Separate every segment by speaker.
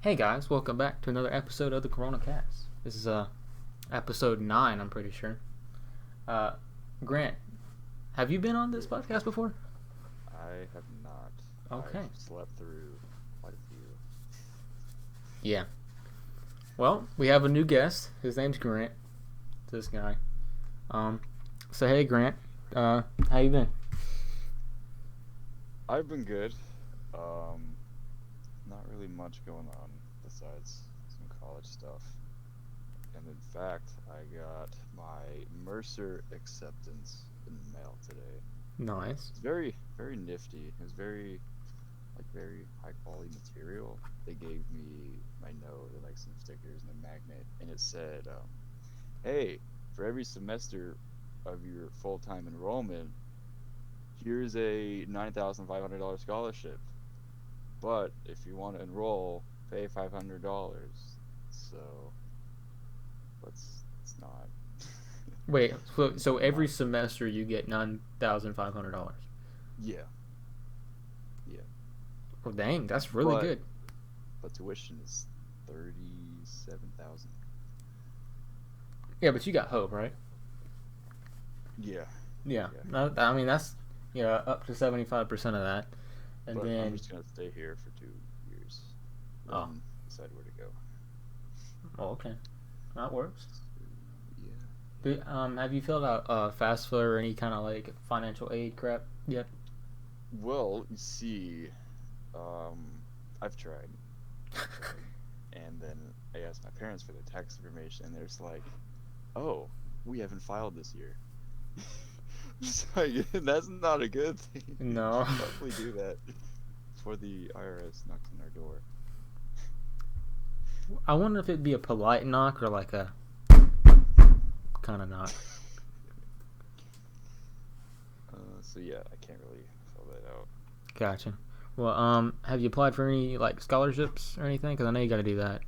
Speaker 1: Hey guys, welcome back to another episode of the Coronacast. This is episode 9, I'm pretty sure. Grant, have you been on this podcast before?
Speaker 2: I have not.
Speaker 1: Okay.
Speaker 2: I've slept through quite a few.
Speaker 1: Yeah. Well, we have a new guest. His name's Grant. This guy. So hey Grant, how you been?
Speaker 2: I've been good. Not really much going on besides some college stuff. And in fact, I got my Mercer acceptance in the mail today.
Speaker 1: Nice.
Speaker 2: It's very, very nifty. It was very high quality material. They gave me my note and like some stickers and a magnet, and it said, "Hey, for every semester of your full-time enrollment, here's a $9,500 scholarship. But if you want to enroll, pay $500." So let's not.
Speaker 1: Wait, so every semester you get $9,500.
Speaker 2: Yeah.
Speaker 1: Well, dang, that's really good.
Speaker 2: But tuition is 37,000.
Speaker 1: Yeah, but you got hope, right?
Speaker 2: Yeah.
Speaker 1: Yeah. I mean, that's up to 75% of that. And
Speaker 2: But
Speaker 1: then
Speaker 2: I'm just gonna stay here for 2 years.
Speaker 1: Oh.
Speaker 2: Then decide where to go.
Speaker 1: Oh, okay. That works.
Speaker 2: Yeah.
Speaker 1: Have you filled out FAFSA or any kind of like financial aid crap yet?
Speaker 2: Well, you see, I've tried. And then I asked my parents for their tax information, and they're just like, "Oh, we haven't filed this year." It's like, that's not a good thing.
Speaker 1: No.
Speaker 2: You should probably do that before the IRS knocks on our door.
Speaker 1: I wonder if it'd be a polite knock or like a kind of knock.
Speaker 2: So yeah, I can't really fill that out.
Speaker 1: Gotcha. Well, have you applied for any like scholarships or anything? Because I know you got to do that.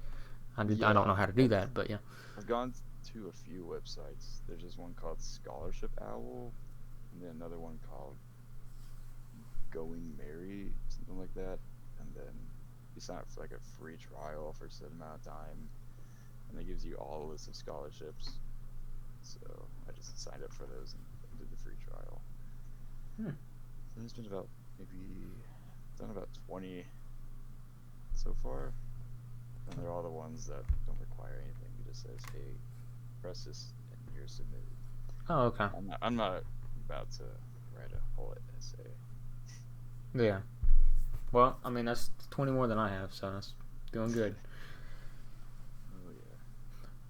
Speaker 1: I don't know how to do that, but yeah.
Speaker 2: I've gone to a few websites. There's just one called Scholarship Owl, and then another one called Going Merry, something like that. And then you sign up for like a free trial for a certain amount of time, and it gives you all a list of scholarships. So I just signed up for those and did the free trial. So there's been about done about 20 so far, and they're all the ones that don't require anything. It just says, "Hey, press this and you're submitted."
Speaker 1: Oh, okay.
Speaker 2: I'm not about to write a whole essay.
Speaker 1: Yeah. Well, I mean that's 20 more than I have, so that's doing good.
Speaker 2: Oh yeah.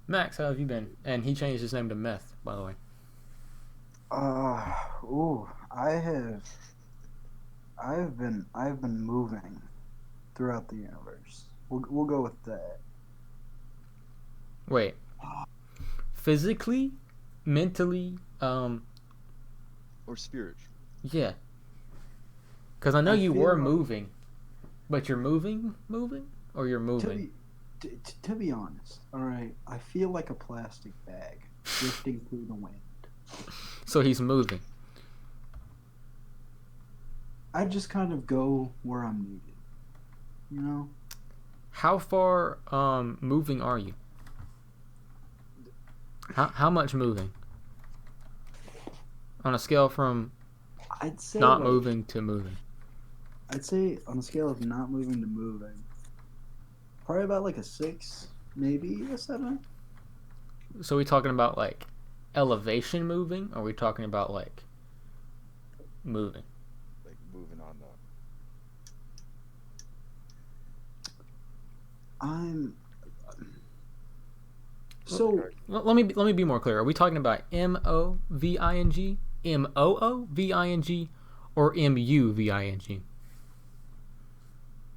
Speaker 1: Max, how have you been? And he changed his name to Meth, by the way.
Speaker 3: I've been moving throughout the universe. We'll go with that.
Speaker 1: Wait. Physically, mentally,
Speaker 2: Or spiritual.
Speaker 1: yeah. Because I know
Speaker 3: I
Speaker 1: you
Speaker 3: feel
Speaker 1: were
Speaker 3: like-
Speaker 1: moving, but you're moving, or you're moving.
Speaker 3: To be honest, all right, I feel like a plastic bag drifting through the wind.
Speaker 1: So he's moving.
Speaker 3: I just kind of go where I'm needed. You know?
Speaker 1: How far moving are you? How much moving? On a scale from
Speaker 3: I'd say
Speaker 1: not
Speaker 3: like-
Speaker 1: moving to moving.
Speaker 3: I'd say on a scale of not moving to moving, probably about like a 6, maybe a 7.
Speaker 1: So we talking about like elevation moving, or are we talking about like moving?
Speaker 2: Like moving on up.
Speaker 3: I'm so
Speaker 1: Let me be more clear. Are we talking about MOVING, MOOVING, or MUVING?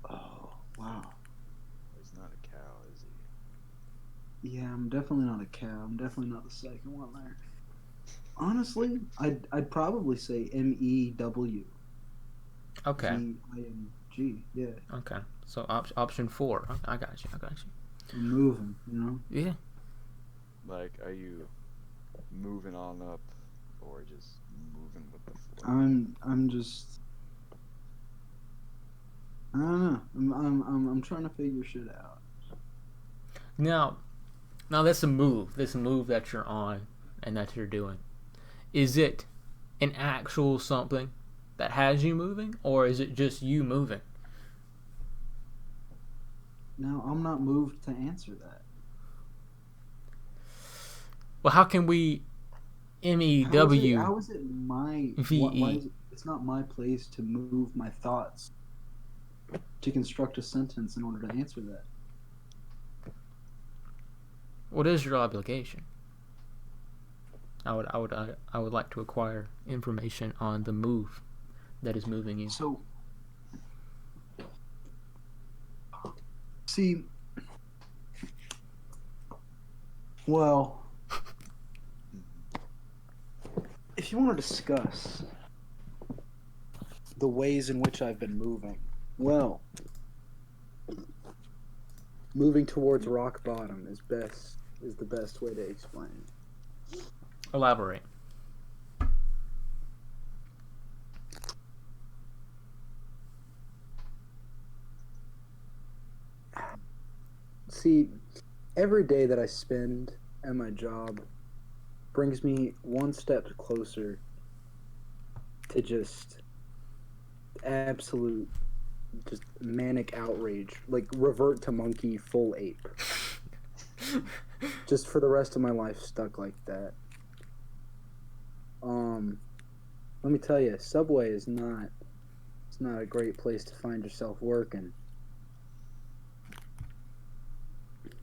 Speaker 3: oh wow.
Speaker 2: He's not a cow, is he?
Speaker 3: Yeah, I'm definitely not a cow. I'm definitely not the second one there. Honestly, I'd probably say MEW.
Speaker 1: Okay.
Speaker 3: VING. Yeah,
Speaker 1: Okay. So option 4. I got you.
Speaker 3: I'm moving. You know.
Speaker 1: Yeah.
Speaker 2: Like, are you moving on up, or just moving with the flow?
Speaker 3: I'm just. I don't know. I'm trying to figure shit out.
Speaker 1: Now, now that's a move. This move that you're on and that you're doing. Is it an actual something that has you moving, or is it just you moving?
Speaker 3: Now, I'm not moved to answer that.
Speaker 1: Well, how can we MEWVE?
Speaker 3: How is it my? Why is it, it's not my place to move my thoughts to construct a sentence in order to answer that.
Speaker 1: What is your obligation? I would like to acquire information on the move that is moving you.
Speaker 3: So, see, well, if you want to discuss the ways in which I've been moving, well, moving towards rock bottom is the best way to explain it.
Speaker 1: Elaborate.
Speaker 3: See, every day that I spend at my job brings me one step closer to just absolute, just manic outrage. Like, revert to monkey, full ape. Just for the rest of my life stuck like that. Let me tell you, Subway is not a great place to find yourself working.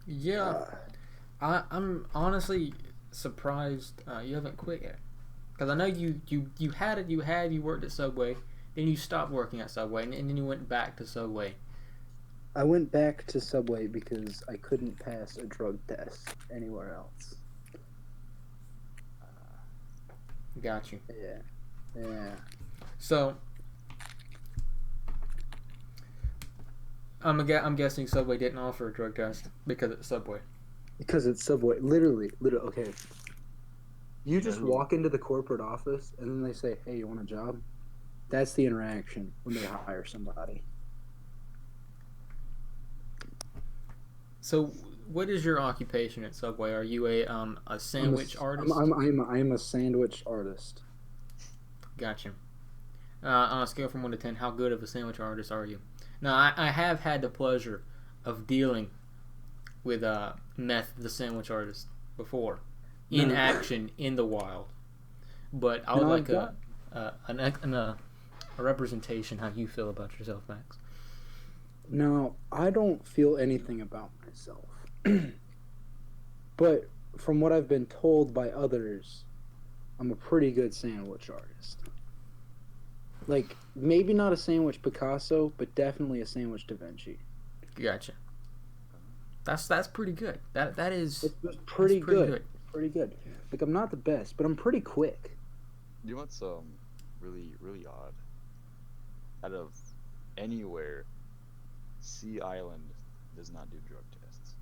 Speaker 1: Yeah, I'm honestly surprised you haven't quit yet. Because I know you worked at Subway, then you stopped working at Subway, and then you went back to Subway.
Speaker 3: I went back to Subway because I couldn't pass a drug test anywhere else.
Speaker 1: Got you.
Speaker 3: Yeah.
Speaker 1: So, I'm guessing Subway didn't offer a drug test because it's Subway.
Speaker 3: Because it's Subway. Literally, okay. You just walk into the corporate office, and then they say, hey, you want a job? That's the interaction when they hire somebody.
Speaker 1: So, what is your occupation at Subway? Are you a sandwich artist?
Speaker 3: I'm a sandwich artist.
Speaker 1: Gotcha. On a scale from 1 to 10, how good of a sandwich artist are you? Now, I have had the pleasure of dealing with Meth, the sandwich artist, before, in action, in the wild. But I would like a representation how you feel about yourself, Max.
Speaker 3: No, I don't feel anything about myself. But from what I've been told by others, I'm a pretty good sandwich artist. Like, maybe not a sandwich Picasso, but definitely a sandwich Da Vinci.
Speaker 1: Gotcha. That's pretty good. That is
Speaker 3: it's pretty good. Pretty good. Like, I'm not the best, but I'm pretty quick.
Speaker 2: You know what's really really odd? Out of anywhere, Sea Island does not do drug tests.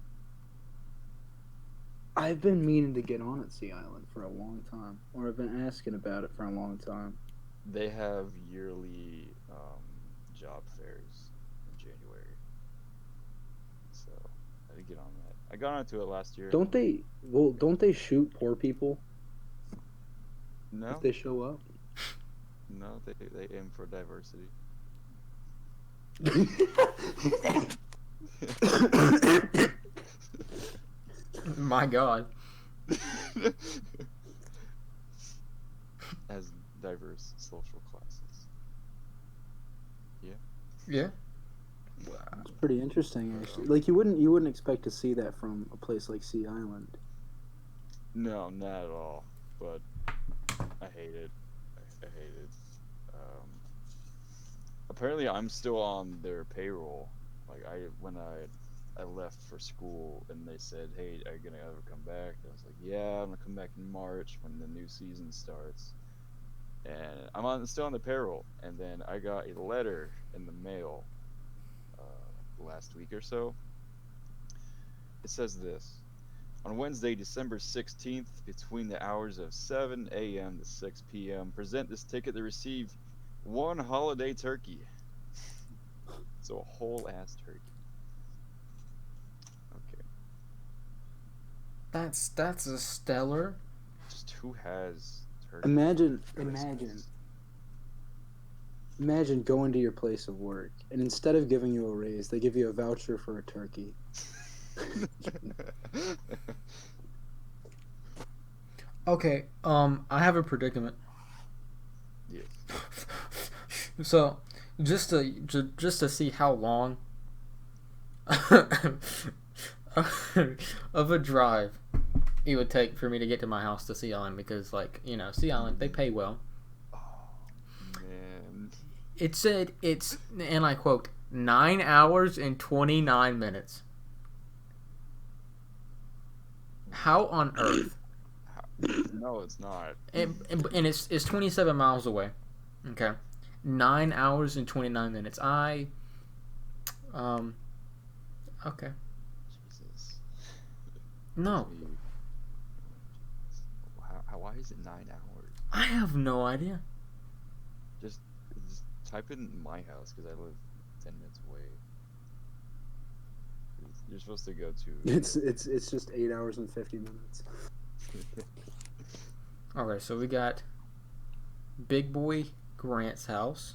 Speaker 3: I've been meaning to get on at Sea Island for a long time, or I've been asking about it for a long time.
Speaker 2: They have yearly job fairs in January, so I did get on that. I got onto it last year.
Speaker 3: Don't they shoot poor people?
Speaker 2: No.
Speaker 3: If they show up?
Speaker 2: No, they aim for diversity.
Speaker 1: My God.
Speaker 2: As diverse social classes. Yeah.
Speaker 1: Yeah.
Speaker 3: Wow. It's pretty interesting, actually. Like, you wouldn't expect to see that from a place like Sea Island.
Speaker 2: No, not at all. But I hate it. I hate it. Apparently, I'm still on their payroll. Like, when I left for school, and they said, "Hey, are you gonna ever come back?" I was like, "Yeah, I'm gonna come back in March when the new season starts." And I'm still on the payroll. And then I got a letter in the mail last week or so. It says this: on Wednesday, December 16th, between the hours of 7 a.m. to 6 p.m., present this ticket to receive one holiday turkey. So a whole ass turkey. Okay.
Speaker 1: That's a stellar.
Speaker 2: Just who has turkey?
Speaker 3: Imagine
Speaker 2: Christmas?
Speaker 3: going to your place of work, and instead of giving you a raise, they give you a voucher for a turkey.
Speaker 1: Okay, I have a predicament.
Speaker 2: Yes.
Speaker 1: So, just to see how long of a drive it would take for me to get to my house to Sea Island, because, like, Sea Island, they pay well.
Speaker 2: Oh, man.
Speaker 1: It said it's, and I quote, 9 hours and 29 minutes. How on earth?
Speaker 2: No, it's not.
Speaker 1: And it's 27 miles away. Okay. 9 hours and 29 minutes. Okay.
Speaker 2: Jesus.
Speaker 1: No.
Speaker 2: Why is it 9 hours?
Speaker 1: I have no idea.
Speaker 2: Just type in my house, because I live 10 minutes away. You're supposed to go to.
Speaker 3: It's just 8 hours and 50 minutes.
Speaker 1: Okay, so we got Big Boy Grant's house.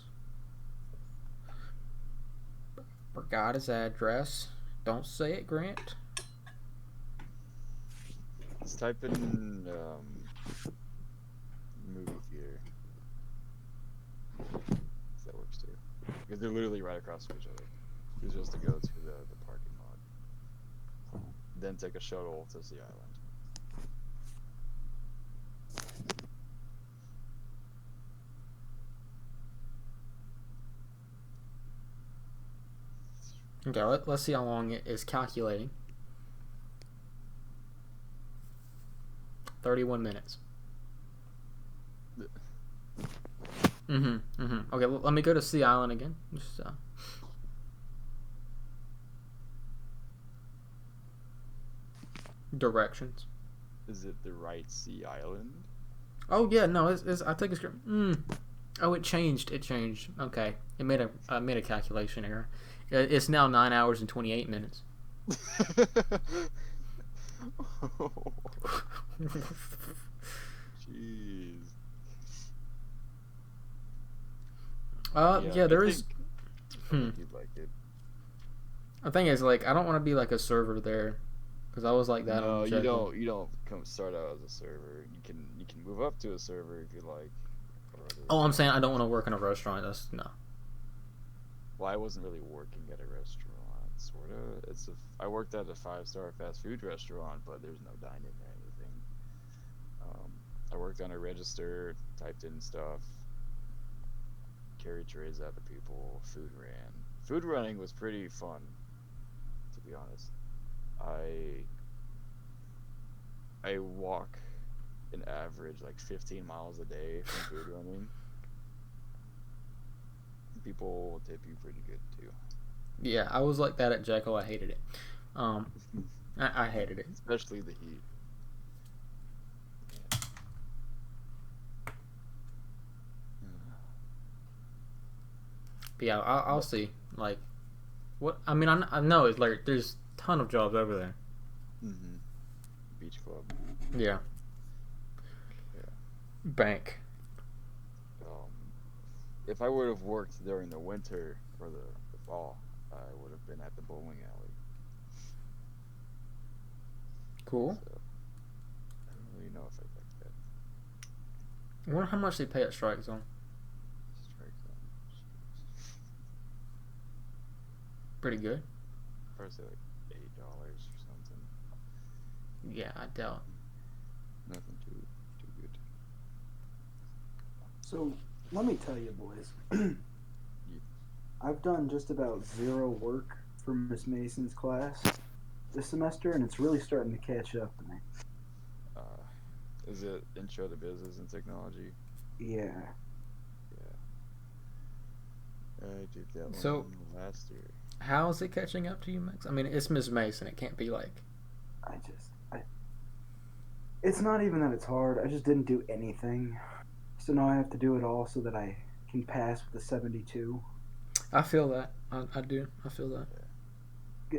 Speaker 1: Forgot his address. Don't say it, Grant.
Speaker 2: Let's type in movie theater. That works too. Because they're literally right across from each other. You're supposed to go to the parking lot. Then take a shuttle to Sea Island.
Speaker 1: Okay, let's see how long it is calculating. 31 minutes. Okay, let me go to Sea Island again. Just, directions.
Speaker 2: Is it the right Sea Island?
Speaker 1: Oh yeah, no, it's I took a script. Oh, it changed. Okay, it made a calculation error. It's now 9 hours and 28 minutes.
Speaker 2: Jeez.
Speaker 1: Yeah, there is.
Speaker 2: I think you'd like it.
Speaker 1: The thing is, like, I don't want to be like a server there, because I was like that.
Speaker 2: No,
Speaker 1: on
Speaker 2: you
Speaker 1: Jekyll.
Speaker 2: don't come start out as a server. You can move up to a server if you like.
Speaker 1: Oh, I'm saying I don't want to work in a restaurant. That's no.
Speaker 2: Well, I wasn't really working at a restaurant, sorta. I worked at a 5-star fast food restaurant, but there's no dining or anything. I worked on a register, typed in stuff, carried trays out to people, food ran. Food running was pretty fun, to be honest. I walk an average like 15 miles a day from food running. People will tip you pretty good too.
Speaker 1: Yeah, I was like that at Jekyll. I hated it. I hated it.
Speaker 2: Especially the heat.
Speaker 1: But yeah, I'll see. Like, what? I mean, I know it's like there's a ton of jobs over there.
Speaker 2: Mm-hmm. Beach club.
Speaker 1: Yeah.
Speaker 2: Yeah.
Speaker 1: Bank.
Speaker 2: If I would have worked during the winter or the fall, I would have been at the bowling alley.
Speaker 1: Cool.
Speaker 2: So, I don't really know if I like that.
Speaker 1: I wonder how much they pay at Strike Zone.
Speaker 2: Strike zone. Jeez.
Speaker 1: Pretty good.
Speaker 2: Probably say like $8 or something.
Speaker 1: Yeah, I doubt.
Speaker 2: Nothing too good.
Speaker 3: So, let me tell you, boys. I've done just about zero work for Miss Mason's class this semester, and it's really starting to catch up to me.
Speaker 2: Is it Intro to Business and Technology?
Speaker 3: Yeah.
Speaker 2: Yeah. I did that
Speaker 1: So-
Speaker 2: one last year.
Speaker 1: How is it catching up to you, Max? I mean, it's Miss Mason. It can't be like.
Speaker 3: It's not even that it's hard. I just didn't do anything. So now I have to do it all so that I can pass with a 72.
Speaker 1: I feel that. I do. I feel that.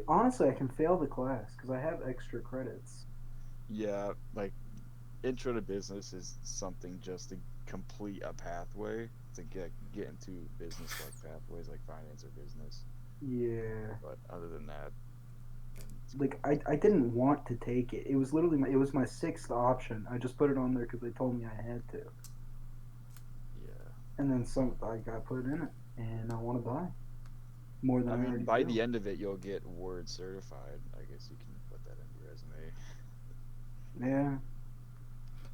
Speaker 3: Honestly, I can fail the class because I have extra credits.
Speaker 2: Yeah, like intro to business is something just to complete a pathway to get into business like pathways like finance or business.
Speaker 3: Yeah.
Speaker 2: But other than that, it's
Speaker 3: Like
Speaker 2: cool.
Speaker 3: I didn't want to take it. It was literally it was my sixth option. I just put it on there because they told me I had to.
Speaker 2: Yeah.
Speaker 3: And then I got put in it, and I want to buy more than
Speaker 2: I
Speaker 3: I
Speaker 2: mean,
Speaker 3: already
Speaker 2: by
Speaker 3: do.
Speaker 2: the end of it, you'll get word certified. I guess you can put that in your resume.
Speaker 3: Yeah.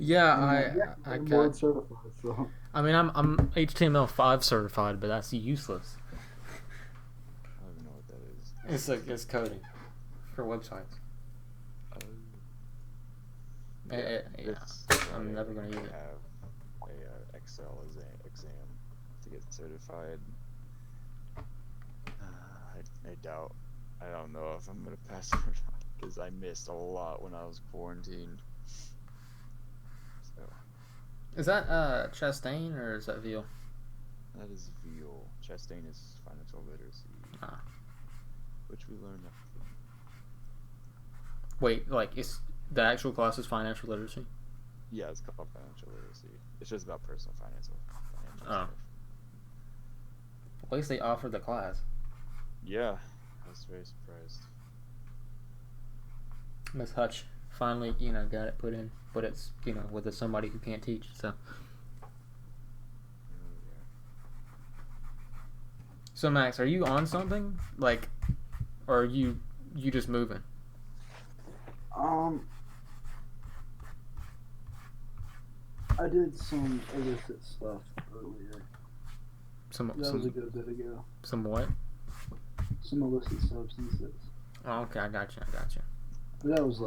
Speaker 1: Yeah,
Speaker 3: And
Speaker 1: I
Speaker 3: I'm
Speaker 1: got.
Speaker 3: board certified, so
Speaker 1: I mean, I'm HTML5 certified, but that's useless.
Speaker 2: I don't even know what that is.
Speaker 1: It's coding for websites.
Speaker 2: Uh,
Speaker 1: Yeah,
Speaker 2: yeah,
Speaker 1: I'm never gonna use it.
Speaker 2: have a Excel exam to get certified. I doubt. I don't know if I'm gonna pass it or not because I missed a lot when I was quarantined. So
Speaker 1: Is that Chastain or is that Veal?
Speaker 2: that is Veal. Chastain is financial literacy,
Speaker 1: Ah.
Speaker 2: which we learned nothing.
Speaker 1: Wait, like it's the actual class is financial literacy.
Speaker 2: Yeah, it's called financial literacy. It's just about personal financial
Speaker 1: Oh.
Speaker 2: stuff.
Speaker 1: At least they offered the class.
Speaker 2: Yeah, I was very surprised.
Speaker 1: Miss Hutch finally, got it put in, but it's with somebody who can't teach. So,
Speaker 2: Yeah.
Speaker 1: so Max, are you on something like, or are you just moving?
Speaker 3: I did some illicit stuff earlier.
Speaker 1: Some
Speaker 3: That was a good bit ago.
Speaker 1: some what?
Speaker 3: Some illicit substances.
Speaker 1: Oh, okay, I got you.
Speaker 3: But that was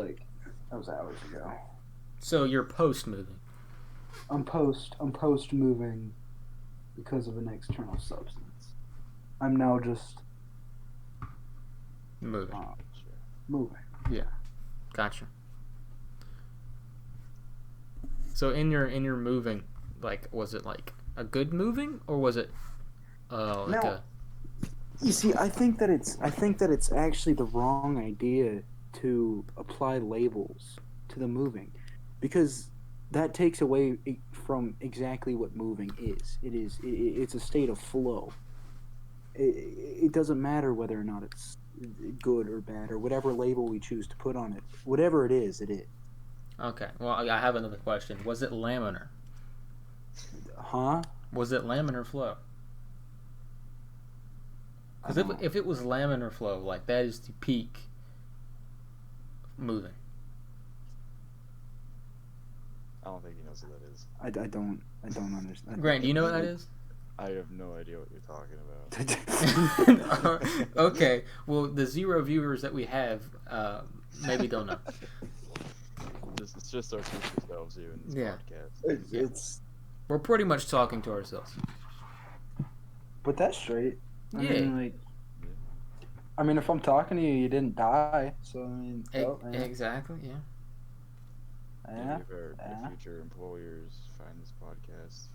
Speaker 3: hours ago.
Speaker 1: So you're post moving.
Speaker 3: I'm post moving because of an external substance. I'm now just
Speaker 1: Moving.
Speaker 2: Sure.
Speaker 3: moving.
Speaker 1: Yeah, gotcha. So in your moving, like, was it like a good moving or was it like
Speaker 3: Now, you see, I think that it's actually the wrong idea to apply labels to the moving, because that takes away from exactly what moving is. It's a state of flow. It doesn't matter whether or not it's good or bad or whatever label we choose to put on it. Whatever it is, it is.
Speaker 1: Okay. Well, I have another question. Was it laminar?
Speaker 3: Huh?
Speaker 1: Was it laminar flow? Because if it was laminar flow, like that is the peak moving.
Speaker 2: I don't think he knows what that is.
Speaker 3: I don't understand.
Speaker 1: Grant, do you know what that is?
Speaker 2: I have no idea what you're talking about.
Speaker 1: Okay. Well, the 0 viewers that we have maybe don't know.
Speaker 2: It's just our future selves here in this podcast.
Speaker 3: It's
Speaker 1: We're pretty much talking to ourselves.
Speaker 3: But that's straight. I
Speaker 1: Yeah.
Speaker 3: mean, like, I mean, if I'm talking to you, you didn't die. So I mean,
Speaker 1: Exactly. Yeah.
Speaker 3: yeah.
Speaker 2: If our future employers find this podcast,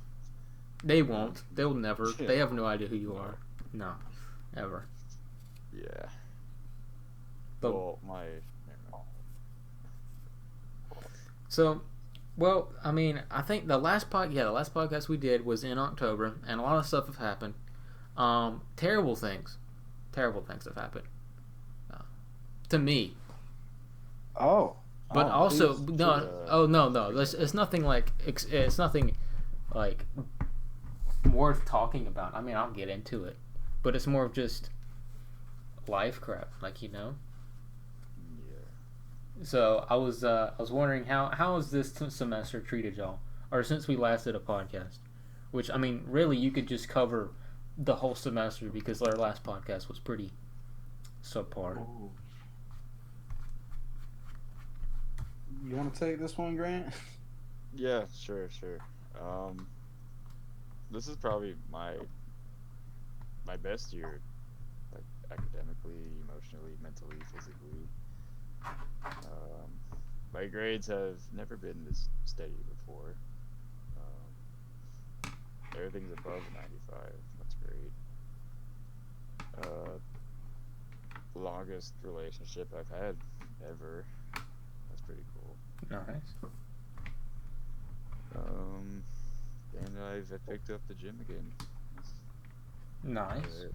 Speaker 1: They won't. They'll never.
Speaker 2: Yeah.
Speaker 1: They have no idea who you are. No, ever.
Speaker 2: yeah.
Speaker 1: But
Speaker 2: Well,
Speaker 1: so, well, I mean, I think the last podcast we did was in October, and a lot of stuff have happened. Terrible things have happened to me.
Speaker 3: Oh.
Speaker 1: But also,
Speaker 3: please.
Speaker 1: no. It's nothing like it's nothing like worth talking about. I mean, I'll get into it, but it's more of just life crap,
Speaker 2: Yeah.
Speaker 1: So I was wondering how has this semester treated y'all, or since we last did a podcast, which I mean, really, you could just cover the whole semester because our last podcast was pretty subpar.
Speaker 3: Ooh. You want to take this one, Grant?
Speaker 2: Yeah, sure. This is probably my best year, like academically, emotionally, mentally, physically. My grades have never been this steady before. Everything's above 95. That's great. Longest relationship I've had ever. That's pretty cool.
Speaker 1: Nice.
Speaker 2: And I picked up the gym again.
Speaker 1: Nice.
Speaker 2: Yeah.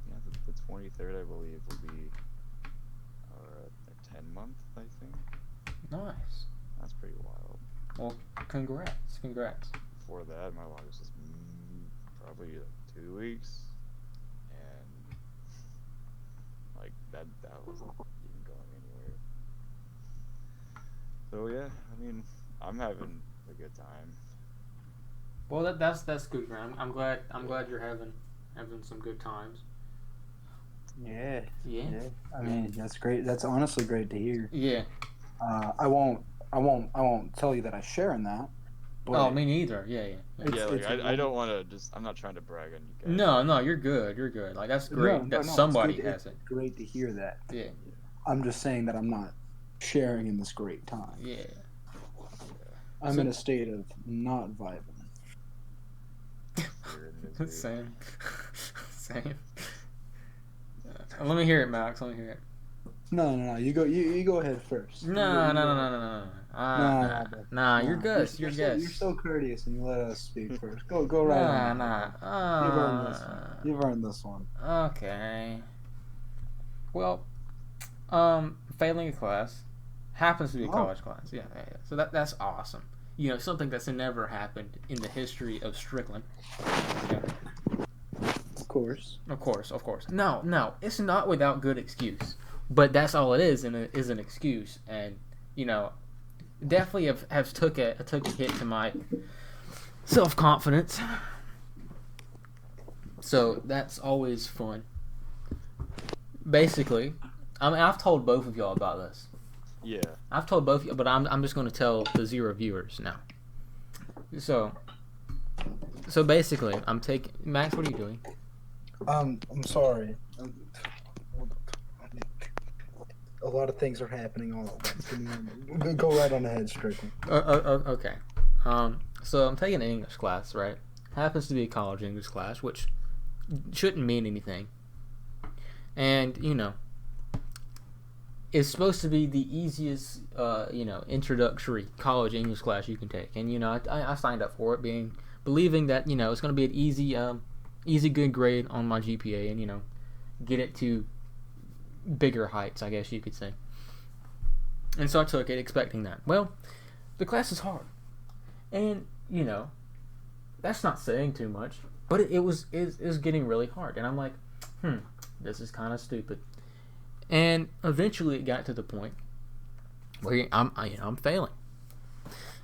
Speaker 2: Yeah, the 23rd, I believe, will be a 10-month, I think.
Speaker 1: Nice.
Speaker 2: That's pretty wild.
Speaker 1: Well, congrats.
Speaker 2: Before that, my longest was probably 2 weeks, and like that wasn't even going anywhere. So yeah, I mean, I'm having a good time.
Speaker 1: Well, that's good, man. I'm glad you're having some good times.
Speaker 3: Yeah.
Speaker 1: Yeah.
Speaker 3: I mean, that's great. That's honestly great to hear.
Speaker 1: Yeah.
Speaker 3: I won't tell you that I share in that. But
Speaker 1: Oh, me neither. Yeah.
Speaker 2: I don't want to I'm not trying to brag on you guys.
Speaker 1: No, you're good. Like, that's great that somebody has it.
Speaker 3: It's great to hear that.
Speaker 1: Yeah.
Speaker 3: I'm just saying that I'm not sharing in this great time.
Speaker 1: Yeah.
Speaker 3: I'm in a state of not vibing.
Speaker 1: Same. Let me hear it, Max. Let me hear it.
Speaker 3: No. You go ahead first.
Speaker 1: No. Nah, you're good. You're
Speaker 3: so courteous and you let us speak first. Go right on. You've earned this one.
Speaker 1: Okay. Well, failing a class happens to be a college class. Yeah. So that's awesome. You know, something that's never happened in the history of Strickland. Yeah.
Speaker 3: Of course.
Speaker 1: No, it's not without good excuse. But that's all it is, and it is an excuse. And, you know, definitely have took a hit to my self-confidence. So that's always fun. Basically, I've told both of y'all about this.
Speaker 2: Yeah.
Speaker 1: I've told both of you, but I'm just going to tell the 0 viewers now. So basically, I'm taking... Max, what are you doing?
Speaker 3: I'm sorry. A lot of things are happening all at once. Go right on ahead, Strickland.
Speaker 1: Okay. So I'm taking an English class, right? Happens to be a college English class, which shouldn't mean anything. And, you know, it's supposed to be the easiest, introductory college English class you can take. And, you know, I signed up for it, believing that, you know, it's going to be an easy good grade on my GPA and, you know, get it to bigger heights, I guess you could say. And so I took it expecting that. Well, the class is hard. And, you know, that's not saying too much, but it was getting really hard. And I'm like, this is kind of stupid. And eventually it got to the point where I'm failing.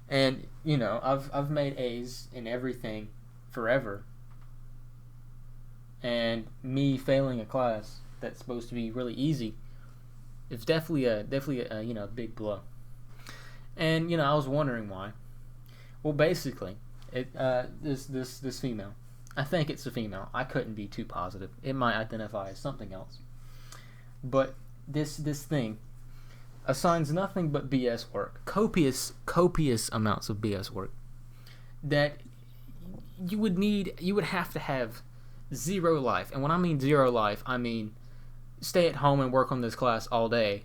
Speaker 1: And, you know, I've made A's in everything forever. And me failing a class that's supposed to be really easy, it's definitely a big blow. And, you know, I was wondering why. Well, basically, this female, I think it's a female. I couldn't be too positive. It might identify as something else. But this thing assigns nothing but BS work, copious amounts of BS work that you would have to have zero life. And when I mean zero life, I mean stay at home and work on this class all day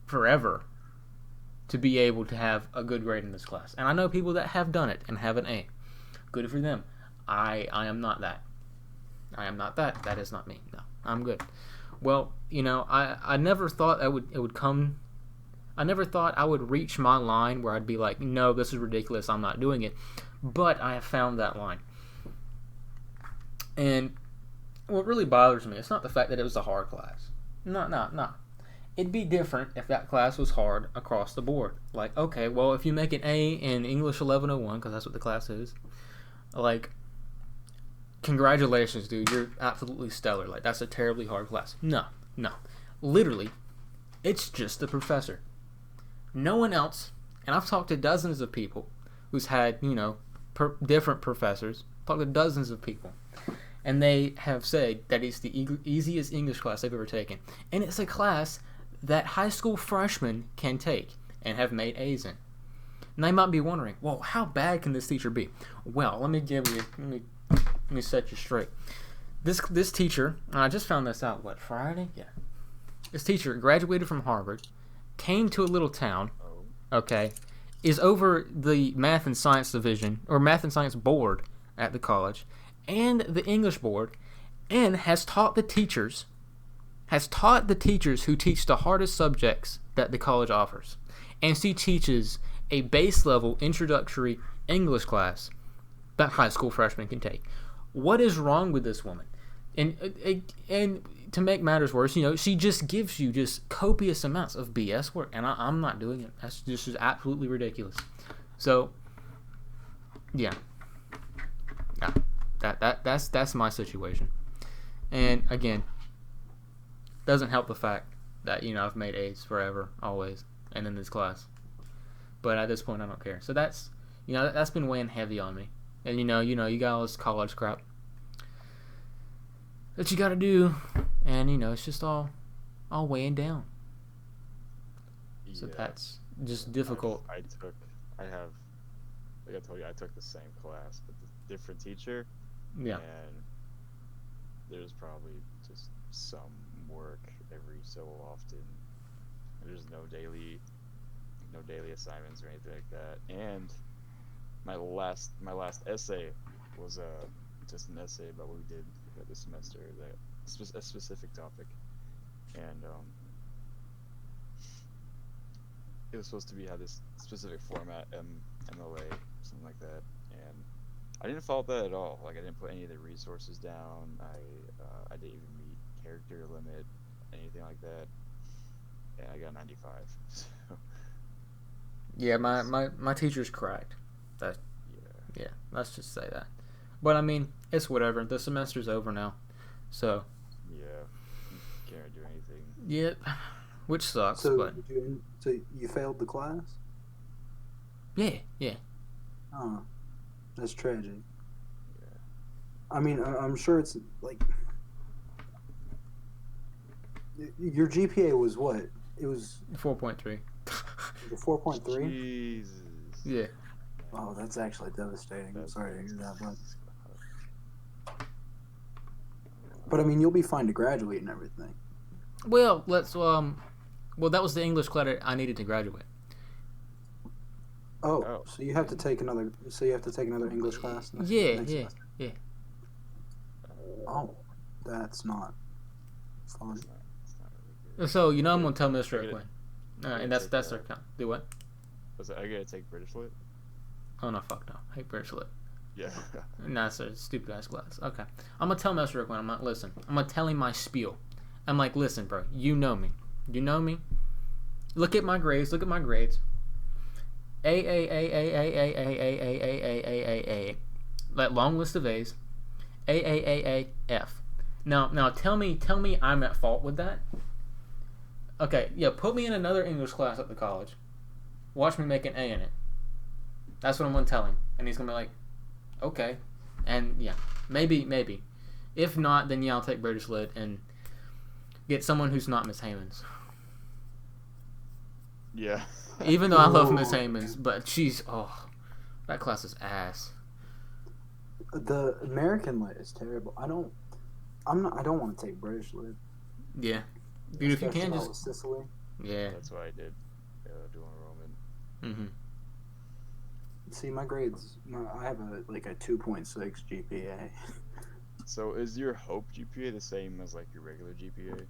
Speaker 1: forever to be able to have a good grade in this class. And I know people that have done it and have an A. Good for them. I am not that. That is not me. No, I'm good. Well, you know, I never thought it would come. I never thought I would reach my line where I'd be like, no, this is ridiculous, I'm not doing it. But I have found that line. And what really bothers me, it's not the fact that it was a hard class. No. It'd be different if that class was hard across the board. Like, okay, well, if you make an A in English 1101, because that's what the class is, like, congratulations, dude, you're absolutely stellar. Like, that's a terribly hard class. No. Literally, it's just the professor. No one else, and I've talked to dozens of people who's had, you know, different professors, talked to dozens of people, and they have said that it's the easiest English class they've ever taken. And it's a class that high school freshmen can take and have made A's in. And they might be wondering, well, how bad can this teacher be? Well, let me set you straight. This teacher, I just found this out, Friday? Yeah. This teacher graduated from Harvard, came to a little town,
Speaker 2: Oh.
Speaker 1: okay, is over the math and science division, or math and science board at the college, and the English board, and has taught the teachers who teach the hardest subjects that the college offers. And she teaches a base level introductory English class that high school freshmen can take. What is wrong with this woman? And to make matters worse, she just gives you just copious amounts of BS work, and I'm not doing it. That's just absolutely ridiculous. So, yeah, that's my situation. And again, doesn't help the fact that I've made A's forever, always, and in this class. But at this point, I don't care. So that's that's been weighing heavy on me. And you got all this college crap that you got to do, and it's just all weighing down. So that's just difficult.
Speaker 2: Like I told you, I took the same class, but the different teacher.
Speaker 1: Yeah.
Speaker 2: And there's probably just some work every so often. There's no daily assignments or anything like that. And my last essay was just an essay about what we did this semester, a specific topic, and it was supposed to have this specific format, MLA, something like that, and I didn't follow that at all. Like, I didn't put any of the resources down. I didn't even meet character limit, anything like that, and I got 95. So.
Speaker 1: Yeah, my teacher's cracked. Yeah, let's just say that. But I mean, it's whatever. The semester's over now, so.
Speaker 2: Yeah, can't do anything.
Speaker 1: Yep, which sucks.
Speaker 3: So
Speaker 1: but
Speaker 3: you failed the class?
Speaker 1: Yeah.
Speaker 3: Oh, that's tragic.
Speaker 2: Yeah.
Speaker 3: I mean, I'm sure it's like your GPA was what? It was
Speaker 1: 4.3.
Speaker 3: 4.3.
Speaker 2: Jesus.
Speaker 1: Yeah.
Speaker 3: Oh, that's actually devastating. I'm sorry to hear that, but I mean, you'll be fine to graduate and everything.
Speaker 1: Well, that was the English credit I needed to graduate.
Speaker 3: Oh, so you have to take another. So you have to take another English class. Next semester?
Speaker 1: Yeah.
Speaker 3: Oh, that's not fun.
Speaker 2: It's not really good.
Speaker 1: So I'm gonna tell Mr. Quinn, and that's their count. Do what?
Speaker 2: Was I gotta take British Lit?
Speaker 1: Oh no, fuck no. I hate British Lit.
Speaker 2: Yeah.
Speaker 1: Nah, it's a stupid ass class. Okay. I'm gonna tell Mr. Quinn, I'm gonna tell him my spiel. I'm like, listen, bro, you know me. Look at my grades. A. That long list of A's. A, F. Now tell me I'm at fault with that. Okay, yeah, put me in another English class at the college. Watch me make an A in it. That's what I'm gonna tell him. And he's gonna be like, okay. And yeah, maybe. If not, then yeah, I'll take British Lit and get someone who's not Miss Hammonds.
Speaker 2: Yeah.
Speaker 1: Even though I love Miss Hammonds, but that class is ass.
Speaker 3: The American Lit is terrible. I don't want to take British Lit.
Speaker 1: Yeah. Dude, if you
Speaker 3: Especially
Speaker 1: can
Speaker 3: out
Speaker 1: just
Speaker 3: with Sicily.
Speaker 1: yeah.
Speaker 2: That's what I did. Dual enrollment.
Speaker 1: Mhm.
Speaker 3: See, my grades. I have a 2.6 GPA.
Speaker 2: So is your Hope GPA the same as like your regular GPA?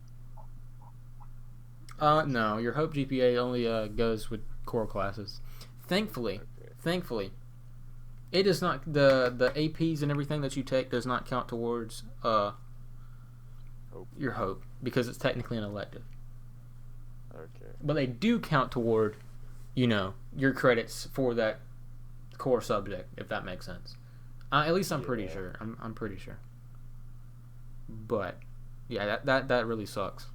Speaker 1: No, your Hope GPA only goes with core classes. Thankfully, it does not the APs and everything that you take does not count towards your Hope because it's technically an elective.
Speaker 2: Okay.
Speaker 1: But they do count toward, your credits for that core subject, if that makes sense. At least I'm pretty sure. I'm pretty sure. But yeah, that really sucks.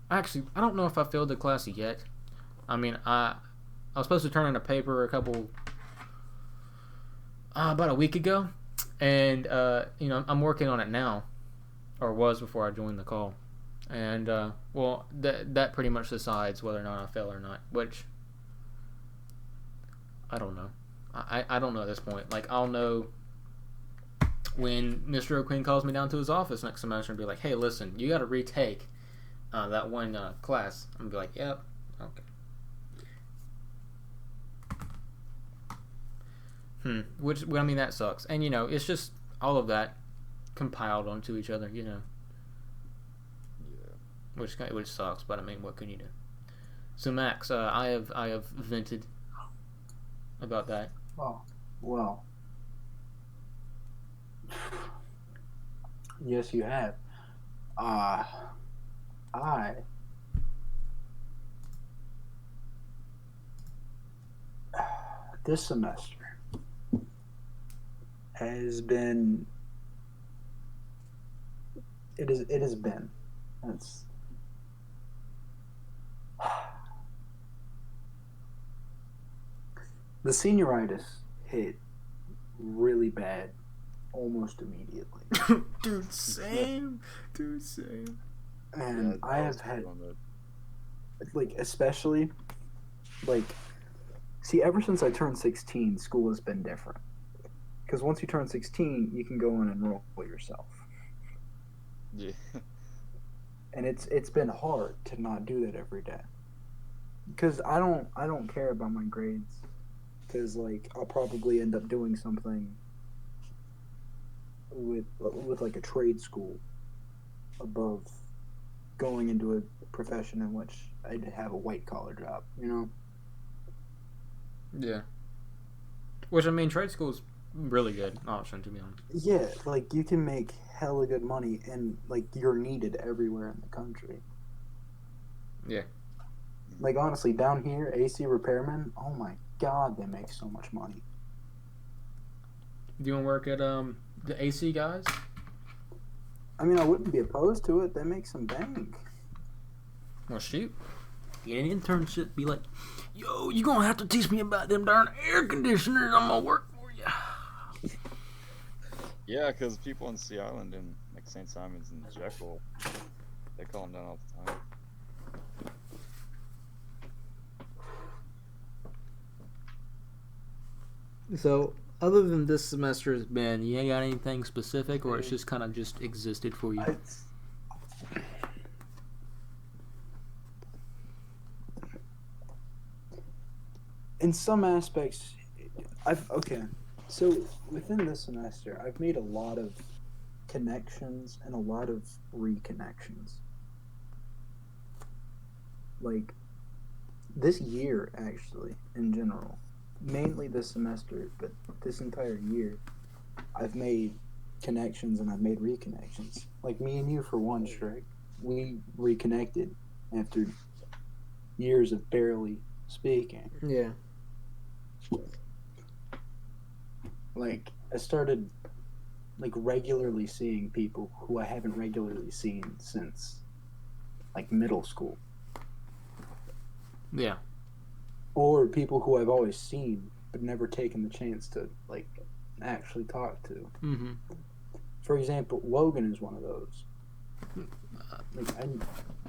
Speaker 1: Actually, I don't know if I failed the class yet. I mean, I was supposed to turn in a paper about a week ago, and I'm working on it now, or was before I joined the call, and that pretty much decides whether or not I fail or not. Which I don't know. I don't know at this point. Like, I'll know when Mr. O'Quinn calls me down to his office next semester and be like, hey, listen, you got to retake that one class, I'm gonna be like, yep, okay. Which, well, I mean, that sucks. And, it's just all of that compiled onto each other,
Speaker 2: Yeah.
Speaker 1: which sucks, but I mean, what can you do? So, Max, I have vented about that.
Speaker 3: Oh, well. Yes, you have. I this semester has been it has been it's the senioritis hit really bad almost immediately.
Speaker 1: Dude, same.
Speaker 3: And
Speaker 2: Yeah,
Speaker 3: I
Speaker 2: was
Speaker 3: have had
Speaker 2: on that.
Speaker 3: especially see, ever since I turned 16, school has been different. Because once you turn 16, you can go and enroll yourself.
Speaker 2: Yeah.
Speaker 3: And it's been hard to not do that every day. Because I don't care about my grades. Because I'll probably end up doing something with like a trade school above going into a profession in which I'd have a white collar job.
Speaker 1: Yeah. Which, I mean, trade school's really good option, to be honest.
Speaker 3: Yeah, you can make hella good money, and you're needed everywhere in the country.
Speaker 1: Yeah.
Speaker 3: Honestly, down here, AC repairmen, oh my god, they make so much money.
Speaker 1: Do you want to work at the AC guys?
Speaker 3: I mean, I wouldn't be opposed to it. They make some bank.
Speaker 1: Well, shoot. Get an internship. Be like, yo, you gonna have to teach me about them darn air conditioners. I'm gonna work for you.
Speaker 2: Yeah, because people in Sea Island and St. Simon's and Jekyll, they call them down all the time.
Speaker 1: So, other than this semester has been, you ain't got anything specific, or it's just kind of just existed for you?
Speaker 3: In some aspects, so within this semester, I've made a lot of connections and a lot of reconnections. This year, actually, in general, mainly this semester, but this entire year, I've made connections and I've made reconnections. Me and you, for one, Shrek, we reconnected after years of barely speaking.
Speaker 1: Yeah.
Speaker 3: I started regularly seeing people who I haven't regularly seen since middle school.
Speaker 1: Yeah.
Speaker 3: Or people who I've always seen but never taken the chance to actually talk to.
Speaker 1: Mm-hmm.
Speaker 3: For example, Logan is one of those.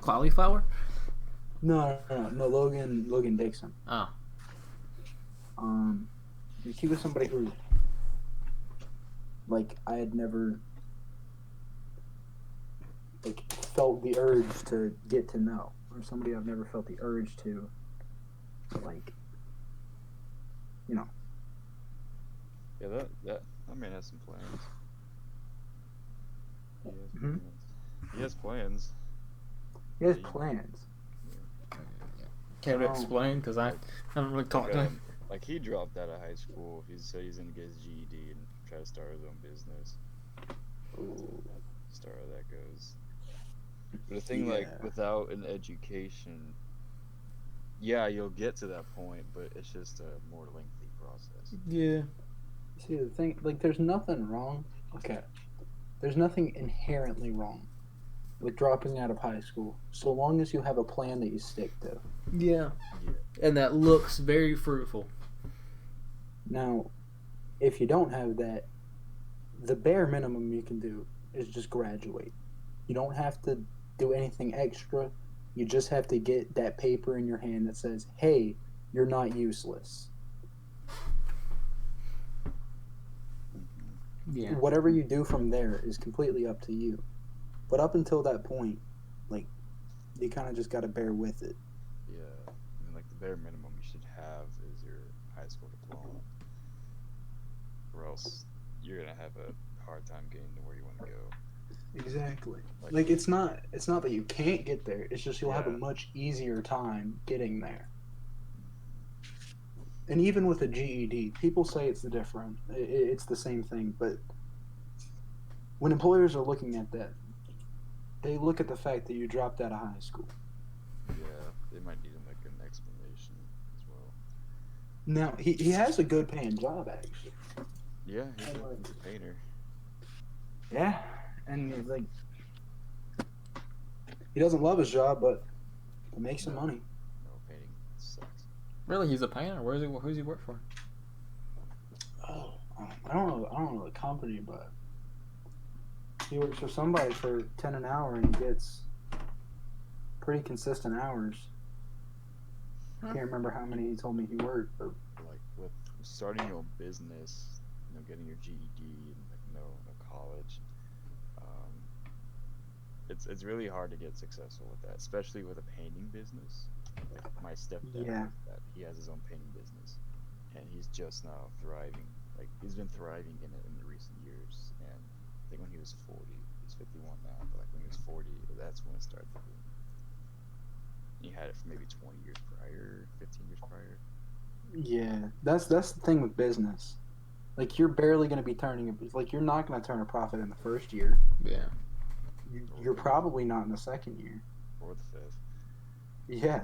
Speaker 1: Cauliflower?
Speaker 3: No, Logan Dixon.
Speaker 1: Oh.
Speaker 3: He was somebody who I had never felt the urge to get to know, or somebody I've never felt the urge to
Speaker 2: Yeah, that man has some plans. He has plans.
Speaker 3: He has plans.
Speaker 1: Care to explain? Because I haven't really talked to him.
Speaker 2: He dropped out of high school. He said he's gonna get his GED and try to start his own business. Start how that goes. But the thing, without an education, yeah, you'll get to that point, but it's just a more lengthy process.
Speaker 1: Yeah.
Speaker 3: See, the thing, there's nothing wrong. Okay. There's nothing inherently wrong with dropping out of high school, so long as you have a plan that you stick to.
Speaker 1: Yeah. And that looks very fruitful.
Speaker 3: Now, if you don't have that, the bare minimum you can do is just graduate. You don't have to do anything extra. You just have to get that paper in your hand that says, hey, you're not useless.
Speaker 1: Yeah.
Speaker 3: Whatever you do from there is completely up to you. But up until that point, You kind of just got to bear with it.
Speaker 2: Yeah, I mean, like the bare minimum you should have is your high school diploma, or else you're gonna have a hard time getting to where you want to go.
Speaker 3: Exactly.
Speaker 2: Like,
Speaker 3: Like it's not that you can't get there. It's just you'll have a
Speaker 2: yeah,
Speaker 3: much easier time getting there. And even with a GED, people say it's different. It's the same thing, but when employers are looking at that, they look at the fact that you dropped out of high school.
Speaker 2: yeah, they might need like an explanation as well.
Speaker 3: Now he has a good paying job actually.
Speaker 2: Yeah, he's a painter.
Speaker 3: Yeah, and like he doesn't love his job, but it makes some
Speaker 2: No,
Speaker 3: money.
Speaker 2: no, painting sucks.
Speaker 1: Really, he's a painter. Who's he work for?
Speaker 3: Oh, I don't know. I don't know the company, but he works for somebody for 10 an hour, and he gets pretty consistent hours.
Speaker 1: Huh.
Speaker 3: Can't remember how many he told me he worked, but
Speaker 2: Like with starting your own business, getting your GED and like no college, um, it's really hard to get successful with that, especially with a painting business. Like my stepdad
Speaker 3: yeah,
Speaker 2: does that. He has his own painting business, and he's just now thriving. Like he's been thriving in it in the recent years, and I think when he was 40, he's 51 now, but like when he was 40, that's when it started to boom. He had it for maybe 20 years prior, 15 years prior.
Speaker 3: yeah. That's the thing with business. Like you're barely going to be like you're not going to turn a profit in the first year.
Speaker 1: Yeah.
Speaker 3: You're probably not in the second year.
Speaker 2: Or the fifth.
Speaker 3: Yeah,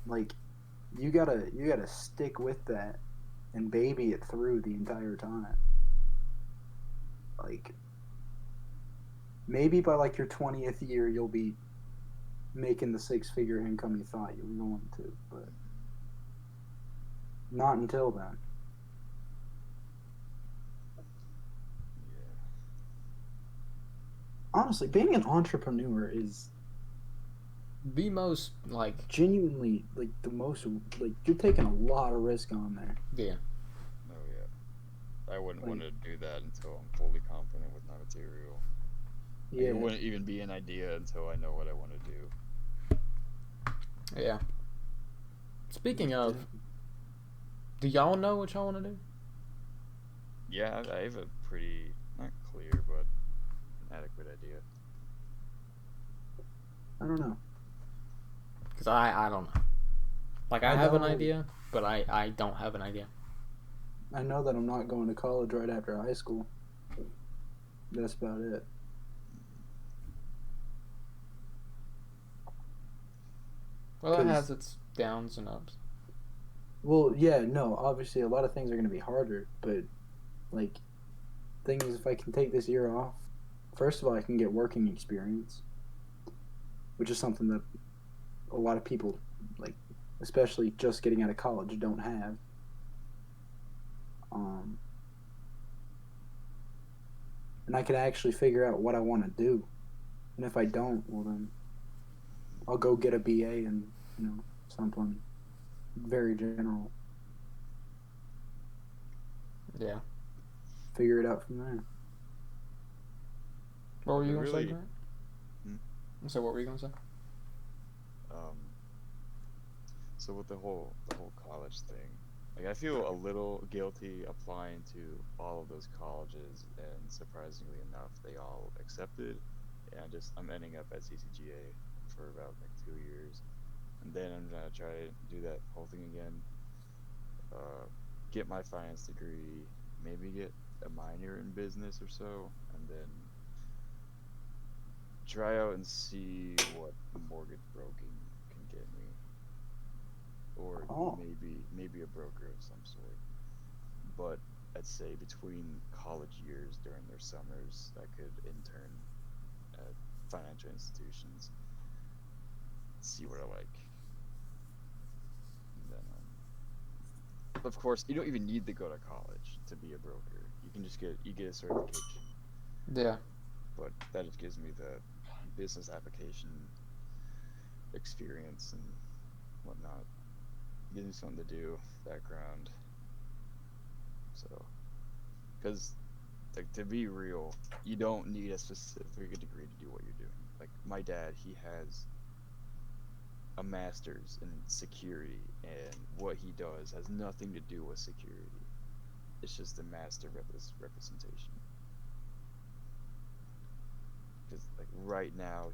Speaker 3: like you gotta stick with that and baby it through the entire time. Like maybe by like your 20th year you'll be making the 6-figure income you thought you were going to, but not until then.
Speaker 2: Yeah.
Speaker 3: Honestly, being an entrepreneur is
Speaker 1: The most like
Speaker 3: genuinely like the most like you're taking a lot of risk on there.
Speaker 1: yeah.
Speaker 2: Oh yeah. I wouldn't want
Speaker 3: Like,
Speaker 2: to do that until I'm fully confident with my material. Like,
Speaker 3: yeah,
Speaker 2: it wouldn't even be an idea until I know what I want to do.
Speaker 1: Yeah. Speaking of, do y'all know what y'all want to do?
Speaker 2: Yeah, I have a pretty not clear but an adequate idea.
Speaker 3: I don't know.
Speaker 1: Because I don't know. Like I
Speaker 3: I
Speaker 1: have an
Speaker 3: know-
Speaker 1: idea, but I don't have an idea.
Speaker 3: I know that I'm not going to college right after high school. That's about it.
Speaker 1: Well, it
Speaker 3: 'Cause-
Speaker 1: has its downs and ups.
Speaker 3: Well, yeah, no, obviously a lot of things are going to be harder, but like thing is if I can take this year off, first of all I can get working experience, which is something that a lot of people like especially just getting out of college don't have. And I can actually figure out what I want to do. And if I don't, well then I'll go get a BA in, something very general.
Speaker 1: Yeah.
Speaker 3: Figure it out from there.
Speaker 1: What were you
Speaker 2: But
Speaker 1: gonna say,
Speaker 2: really-
Speaker 1: Grant?
Speaker 2: Hmm?
Speaker 1: So what were you gonna say?
Speaker 2: So with the whole college thing, like I feel a little guilty applying to all of those colleges, and surprisingly enough, they all accepted. And I'm ending up at CCGA for about like 2 years, and then I'm gonna try to do that whole thing again. Get my finance degree, maybe get a minor in business or so, and then try out and see what mortgage broking can get me, or
Speaker 3: Oh.
Speaker 2: maybe a broker of some sort. But I'd say between college years during their summers, I could intern at financial institutions, see what I like. And then, of course, you don't even need to go to college to be a broker. You can just get a certification.
Speaker 1: Yeah.
Speaker 2: But that just gives me the business application experience and whatnot. Gives me something to do, background. So, because like to be real, you don't need a specific degree to do what you're doing. Like my dad, he has a master's in security, and what he does has nothing to do with security. It's just a master representation. Because like right now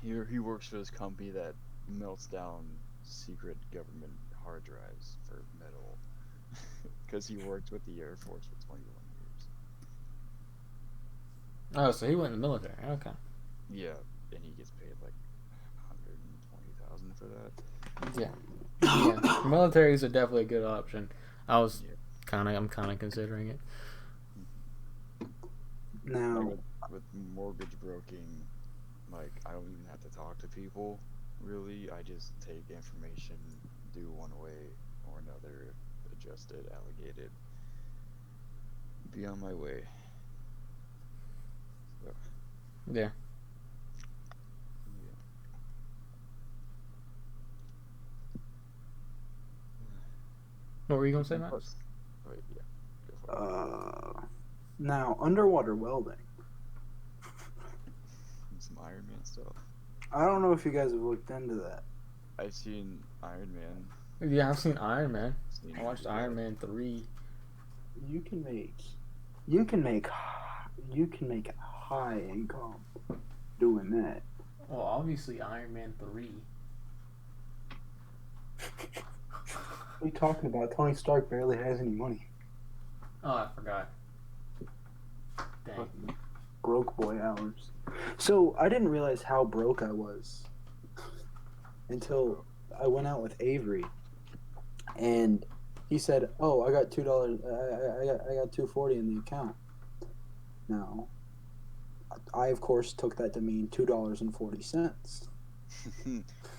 Speaker 2: he works for this company that melts down secret government hard drives for metal. Because he worked with the Air Force for 21 years.
Speaker 1: Oh, so he went in the military. Okay.
Speaker 2: Yeah, and he gets paid like 120,000 for that.
Speaker 1: Yeah. Yeah. Militaries are definitely a good option. I'm kind of considering it.
Speaker 3: Now,
Speaker 2: Like with mortgage broking, like I don't even have to talk to people. Really, I just take information, do one way or another, adjust it, allegate it, be on my way. So,
Speaker 1: Yeah.
Speaker 2: yeah.
Speaker 1: What were you gonna say, Max?
Speaker 2: Plus, wait, yeah, go for it.
Speaker 3: now underwater welding.
Speaker 2: Some Iron Man stuff.
Speaker 3: I don't know if you guys have looked into that.
Speaker 2: I've seen Iron Man.
Speaker 1: Yeah, I've seen Iron Man.
Speaker 2: Seen
Speaker 1: I watched
Speaker 2: that.
Speaker 1: Iron Man 3.
Speaker 3: You can make high income doing that.
Speaker 1: Well, obviously Iron Man 3.
Speaker 3: What are you talking about? Tony Stark barely has any money.
Speaker 1: Oh, I forgot. Dang.
Speaker 3: Broke boy hours. So I didn't realize how broke I was until I went out with Avery, and he said, "Oh, I got $2. I got $2.40 in the account." Now, I of course took that to mean $2.40.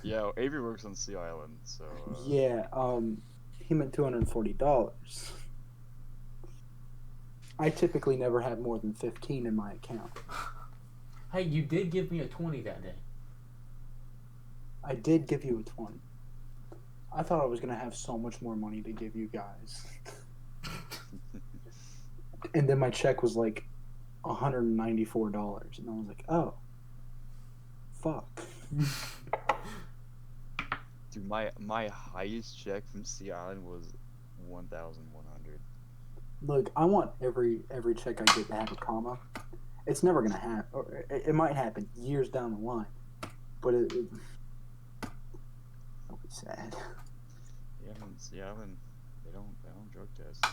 Speaker 2: Yeah, Avery works on Sea Island, so.
Speaker 3: Yeah, he meant $240. I typically never have more than 15 in my account.
Speaker 1: Hey, you did give me a 20 that day.
Speaker 3: I did give you a 20. I thought I was gonna have so much more money to give you guys. And then my check was like $194, and I was like, oh, fuck.
Speaker 2: Dude, my highest check from Sea Island was 1,100.
Speaker 3: Look, I want every check I get to have a comma. It's never gonna happen. Or it might happen years down the line, but it'll be sad.
Speaker 2: Yeah, in Sea Island, they don't drug test.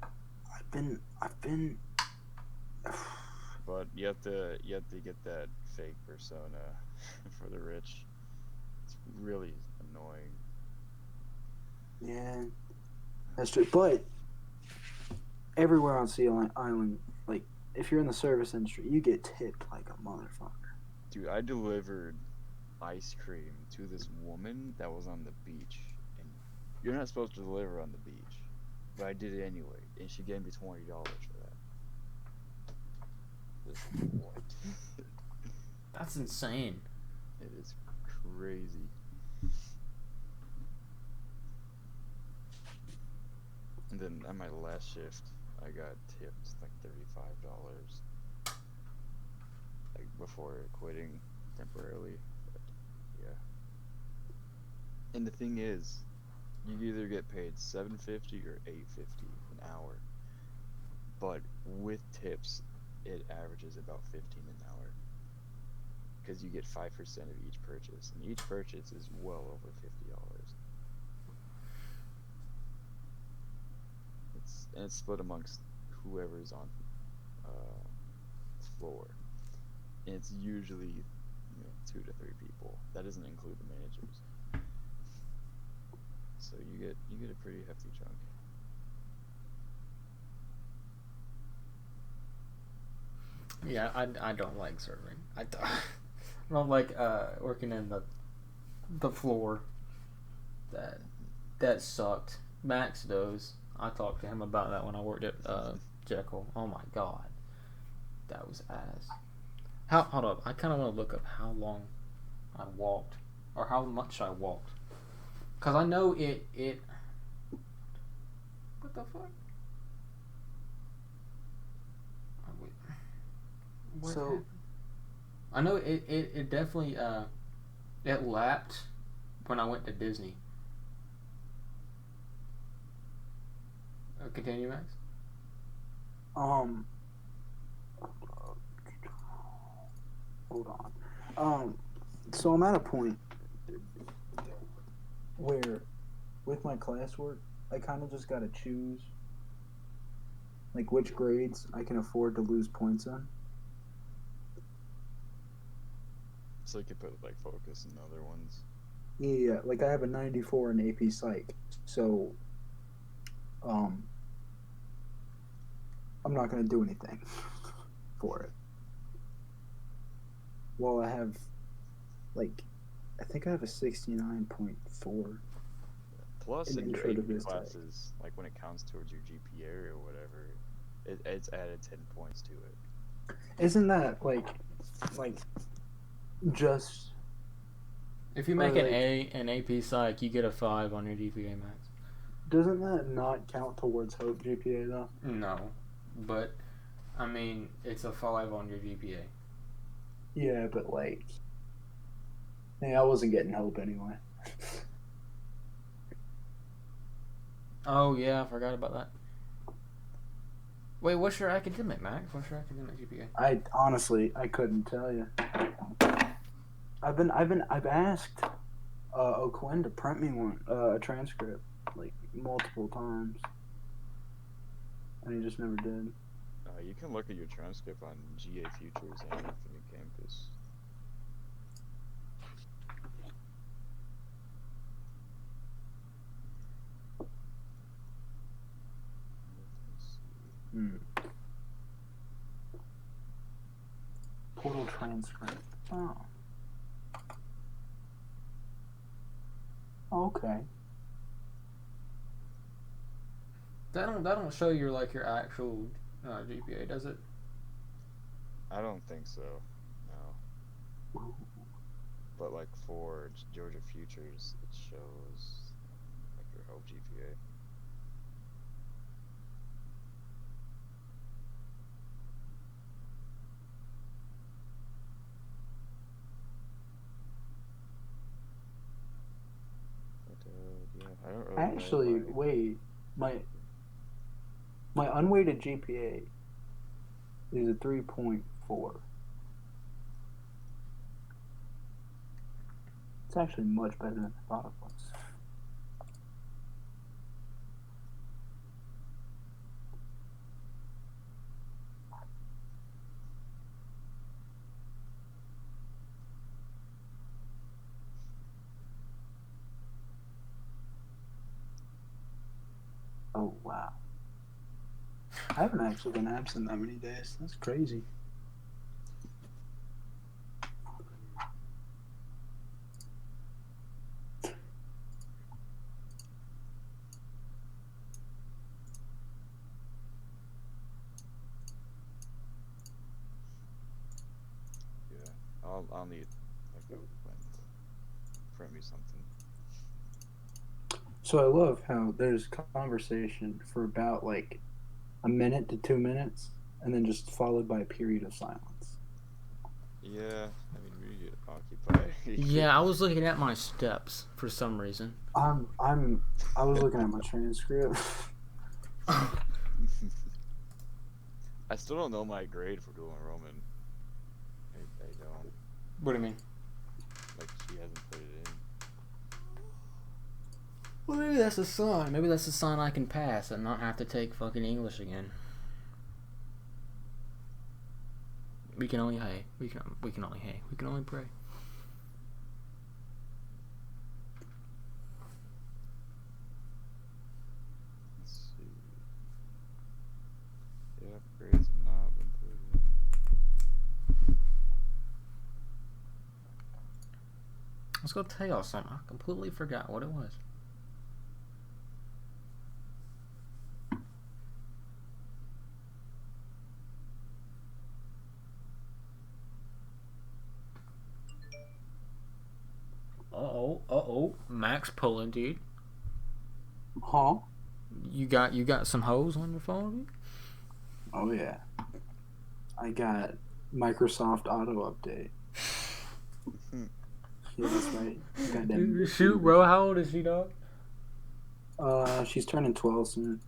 Speaker 3: I've been.
Speaker 2: But you have to get that fake persona for the rich. It's really annoying.
Speaker 3: Yeah, that's true. But everywhere on Sea Island, like if you're in the service industry, you get tipped like a motherfucker.
Speaker 2: Dude, I delivered ice cream to this woman that was on the beach, and you're not supposed to deliver on the beach, but I did it anyway, and she gave me $20 for that. Just what?
Speaker 1: That's insane.
Speaker 2: It is crazy. And then at my last shift, I got tipped like $35, like before quitting temporarily. But yeah. And the thing is, you either get paid $7.50 or $8.50 an hour, but with tips, it averages about $15 an hour. Because you get 5% of each purchase, and each purchase is well over $50. It's split amongst whoever's on floor, and it's usually 2 to 3 people. That doesn't include the managers. So you get a pretty hefty chunk.
Speaker 1: Yeah, I don't like serving. I don't like working in the floor. That sucked. Max does. I talked to him about that when I worked at Jekyll. Oh my god, that was ass. Hold up, I kind of want to look up how long I walked or how much I walked, cause I know it. What the fuck? What
Speaker 3: So
Speaker 1: happened? I know it definitely it lapped when I went to Disney. Continue, Max.
Speaker 3: Um, hold on. So I'm at a point where, with my classwork, I kind of just gotta choose, like, which grades I can afford to lose points on.
Speaker 2: So you can put like focus in other ones.
Speaker 3: Yeah, like I have a 94 in AP Psych, so I'm not gonna do anything for it. Well, I have, like, I think I have a 69.4
Speaker 2: Plus,
Speaker 3: in
Speaker 2: in your
Speaker 3: intro to
Speaker 2: AP
Speaker 3: biz tech.
Speaker 2: classes, like when it counts towards your GPA or whatever, it's added 10 points to it.
Speaker 3: Isn't that like just
Speaker 1: If you make an A in AP Psych, you get a 5 on your GPA max.
Speaker 3: doesn't that not count towards Hope GPA though?
Speaker 1: No, but I mean it's a 5 on your GPA.
Speaker 3: Yeah, but like, hey, I wasn't getting Hope anyway.
Speaker 1: Oh yeah, I forgot about that. Wait, what's your academic, Max? What's your academic GPA?
Speaker 3: I honestly couldn't tell you. I've asked O'Quinn to print me one a transcript like multiple times, and he just never did.
Speaker 2: You can look at your transcript on GA Futures and Infinite Campus.
Speaker 3: Portal transcript. Oh. Okay.
Speaker 1: That don't show your actual GPA, does it?
Speaker 2: I don't think so. No. But like for Georgia Futures, it shows like your Hope GPA. But yeah, I don't really
Speaker 3: Actually,
Speaker 2: know
Speaker 3: wait, my unweighted GPA is a 3.4. It's actually much better than I thought it was. Oh wow. I haven't actually been absent that many days. That's crazy.
Speaker 2: Yeah, I'll need like a plan to print me something.
Speaker 3: So I love how there's conversation for about like a minute to 2 minutes, and then just followed by a period of silence.
Speaker 2: Yeah, I mean we get occupied.
Speaker 1: Yeah, I was looking at my steps for some reason.
Speaker 3: I was looking at my transcript.
Speaker 2: I still don't know my grade for dual enrollment. I don't.
Speaker 1: What do you mean?
Speaker 2: Like she hasn't put it in.
Speaker 1: Well, maybe that's a sign. Maybe that's a sign I can pass and not have to take fucking English again. We can only hey. We can only hey. We can only pray.
Speaker 2: Let's see. Yeah, grades have not been put in.
Speaker 1: I was gonna tell y'all something. I completely forgot what it was. Uh-oh. Max pulling, dude.
Speaker 3: Huh?
Speaker 1: You got some hoes on your phone?
Speaker 3: Oh yeah. I got Microsoft Auto Update. Yeah, that's right. Goddamn.
Speaker 1: Shoot, bro. How old is she, dog?
Speaker 3: She's turning 12 soon.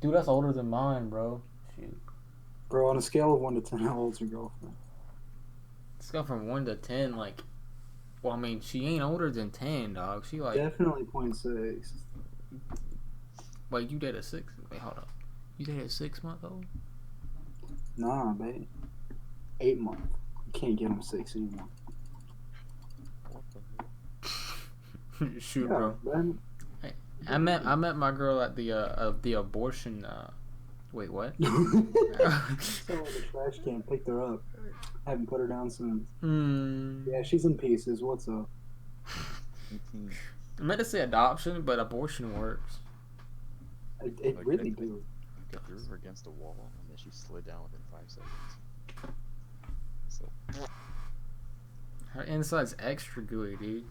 Speaker 1: Dude, that's older than mine, bro. Shoot.
Speaker 3: Bro, on a scale of 1 to 10, how old's your girlfriend?
Speaker 1: Let's go from 1 to 10. Like, well, I mean, she ain't older than 10, dog. She like,
Speaker 3: Definitely 0.6.
Speaker 1: wait, you dated a 6? Wait, hold up. You dated a 6-month-old?
Speaker 3: Nah, babe. 8 month. You can't get him 6 anymore.
Speaker 2: What the heck?
Speaker 1: Shoot,
Speaker 3: Yeah,
Speaker 1: bro.
Speaker 3: man.
Speaker 1: I met my girl at the abortion. Wait, what?
Speaker 3: Someone in the trash can picked her up. Haven't put her down since. Yeah, she's in pieces. What's up?
Speaker 1: I meant to say adoption, but abortion works.
Speaker 3: It
Speaker 2: Like,
Speaker 3: really
Speaker 2: I
Speaker 3: do.
Speaker 2: threw her against a wall, and then she slid down within 5 seconds. So,
Speaker 1: Her inside's extra gooey, dude.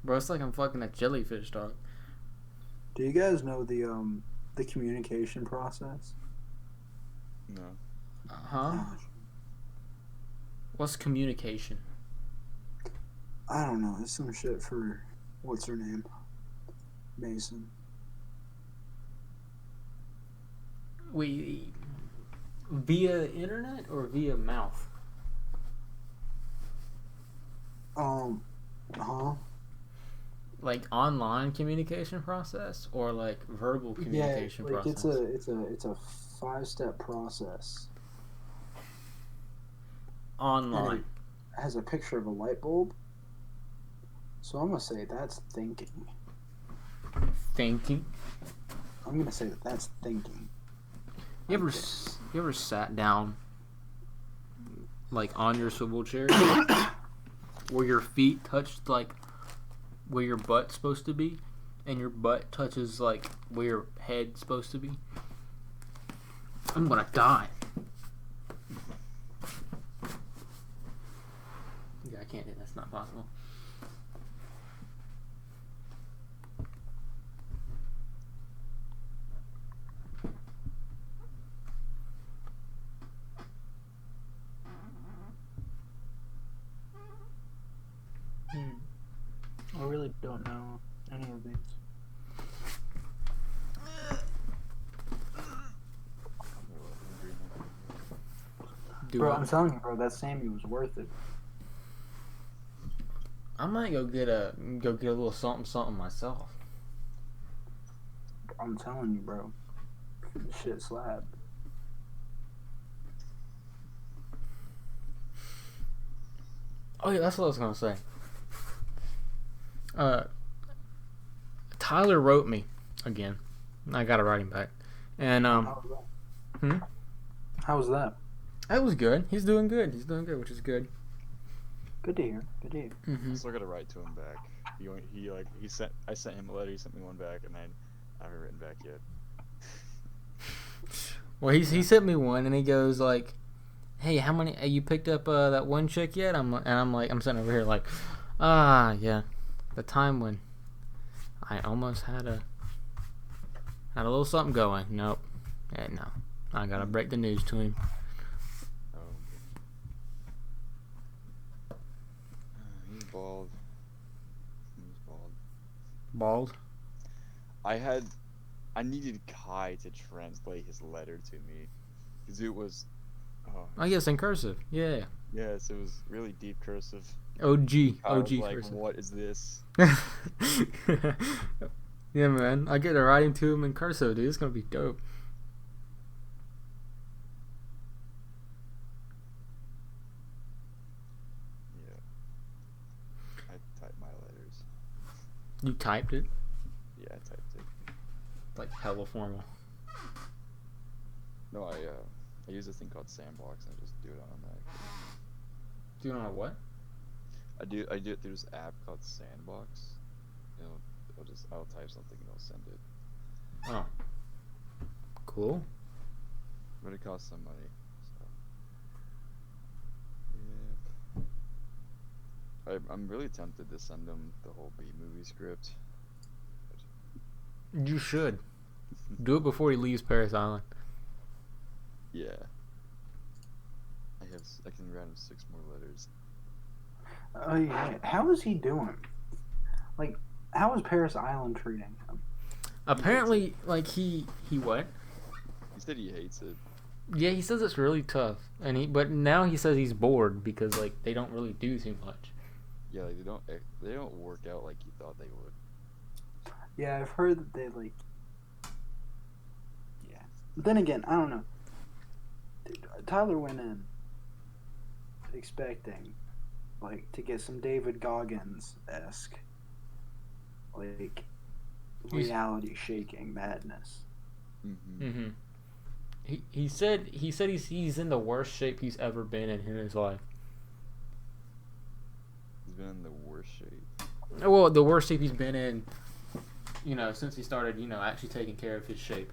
Speaker 1: Bro, it's like I'm fucking a jellyfish, dog.
Speaker 3: Do you guys know the communication process?
Speaker 2: no.
Speaker 1: Huh? What's communication?
Speaker 3: I don't know. It's some shit for what's her name? Mason.
Speaker 1: We via internet or via mouth?
Speaker 3: Huh?
Speaker 1: Like online communication process or like verbal communication
Speaker 3: like
Speaker 1: process?
Speaker 3: it's a 5-step process.
Speaker 1: Online.
Speaker 3: And it has a picture of a light bulb. So I'm gonna say that's thinking.
Speaker 1: Thinking.
Speaker 3: I'm gonna say that's thinking.
Speaker 1: You ever sat down like on your swivel chair where your feet touched like where your butt's supposed to be and your butt touches like where your head's supposed to be? I'm gonna die. Yeah, I can't do that. That's not possible.
Speaker 3: I really don't know any of these. Bro, I'm telling you, bro, that Sammy was worth it.
Speaker 1: I might go get a little something myself.
Speaker 3: I'm telling you, bro. The shit slab.
Speaker 1: Oh yeah, that's what I was gonna say. Tyler wrote me again. I gotta write him back, and
Speaker 3: How was that? How was that?
Speaker 1: it was good. He's doing good, which is good.
Speaker 3: Good to hear. Good to hear.
Speaker 1: Mm-hmm.
Speaker 2: I still gotta write to him back. I sent him a letter. He sent me one back, and I haven't written back yet.
Speaker 1: Well, he sent me one, and he goes like, "Hey, how many? You picked up that one chick yet?" I'm sitting over here like, yeah, the time when I almost had a little something going. Nope, no, I gotta break the news to him.
Speaker 2: He's bald.
Speaker 1: Bald.
Speaker 2: I needed Kai to translate his letter to me, because it was.
Speaker 1: Oh yes, in cursive. Yeah.
Speaker 2: Yes, it was really deep cursive.
Speaker 1: OG
Speaker 2: I was like,
Speaker 1: cursive.
Speaker 2: what is this?
Speaker 1: Yeah, man. I get to write him to him in cursive, dude. It's gonna be dope.
Speaker 2: Yeah. I typed my letters.
Speaker 1: You typed it?
Speaker 2: Yeah, I typed it.
Speaker 1: Like hella formal.
Speaker 2: No, I use this thing called Sandbox and I just do it on a Mac.
Speaker 1: Do you know what?
Speaker 2: I do it through this app called Sandbox. I'll type something and I'll send it.
Speaker 1: Oh. Cool.
Speaker 2: But it costs some money. So. Yeah. I'm really tempted to send them the whole B-movie script.
Speaker 1: You should. Do it before he leaves Paris Island.
Speaker 2: Yeah. I can write him 6 more letters.
Speaker 3: Yeah. How is he doing? Like, how is Paris Island treating him?
Speaker 1: Apparently, like he what?
Speaker 2: He said he hates it.
Speaker 1: Yeah, he says it's really tough, but now he says he's bored because like they don't really do too much.
Speaker 2: Yeah, like they don't work out like he thought they would.
Speaker 3: Yeah, I've heard that they like. Yeah, but then again, I don't know. Tyler went in expecting like to get some David Goggins-esque like reality shaking madness.
Speaker 2: Mm-hmm.
Speaker 1: He said he's in the worst shape he's ever been in his life.
Speaker 2: He's been in the worst shape.
Speaker 1: Well, the worst shape he's been in, since he started, actually taking care of his shape.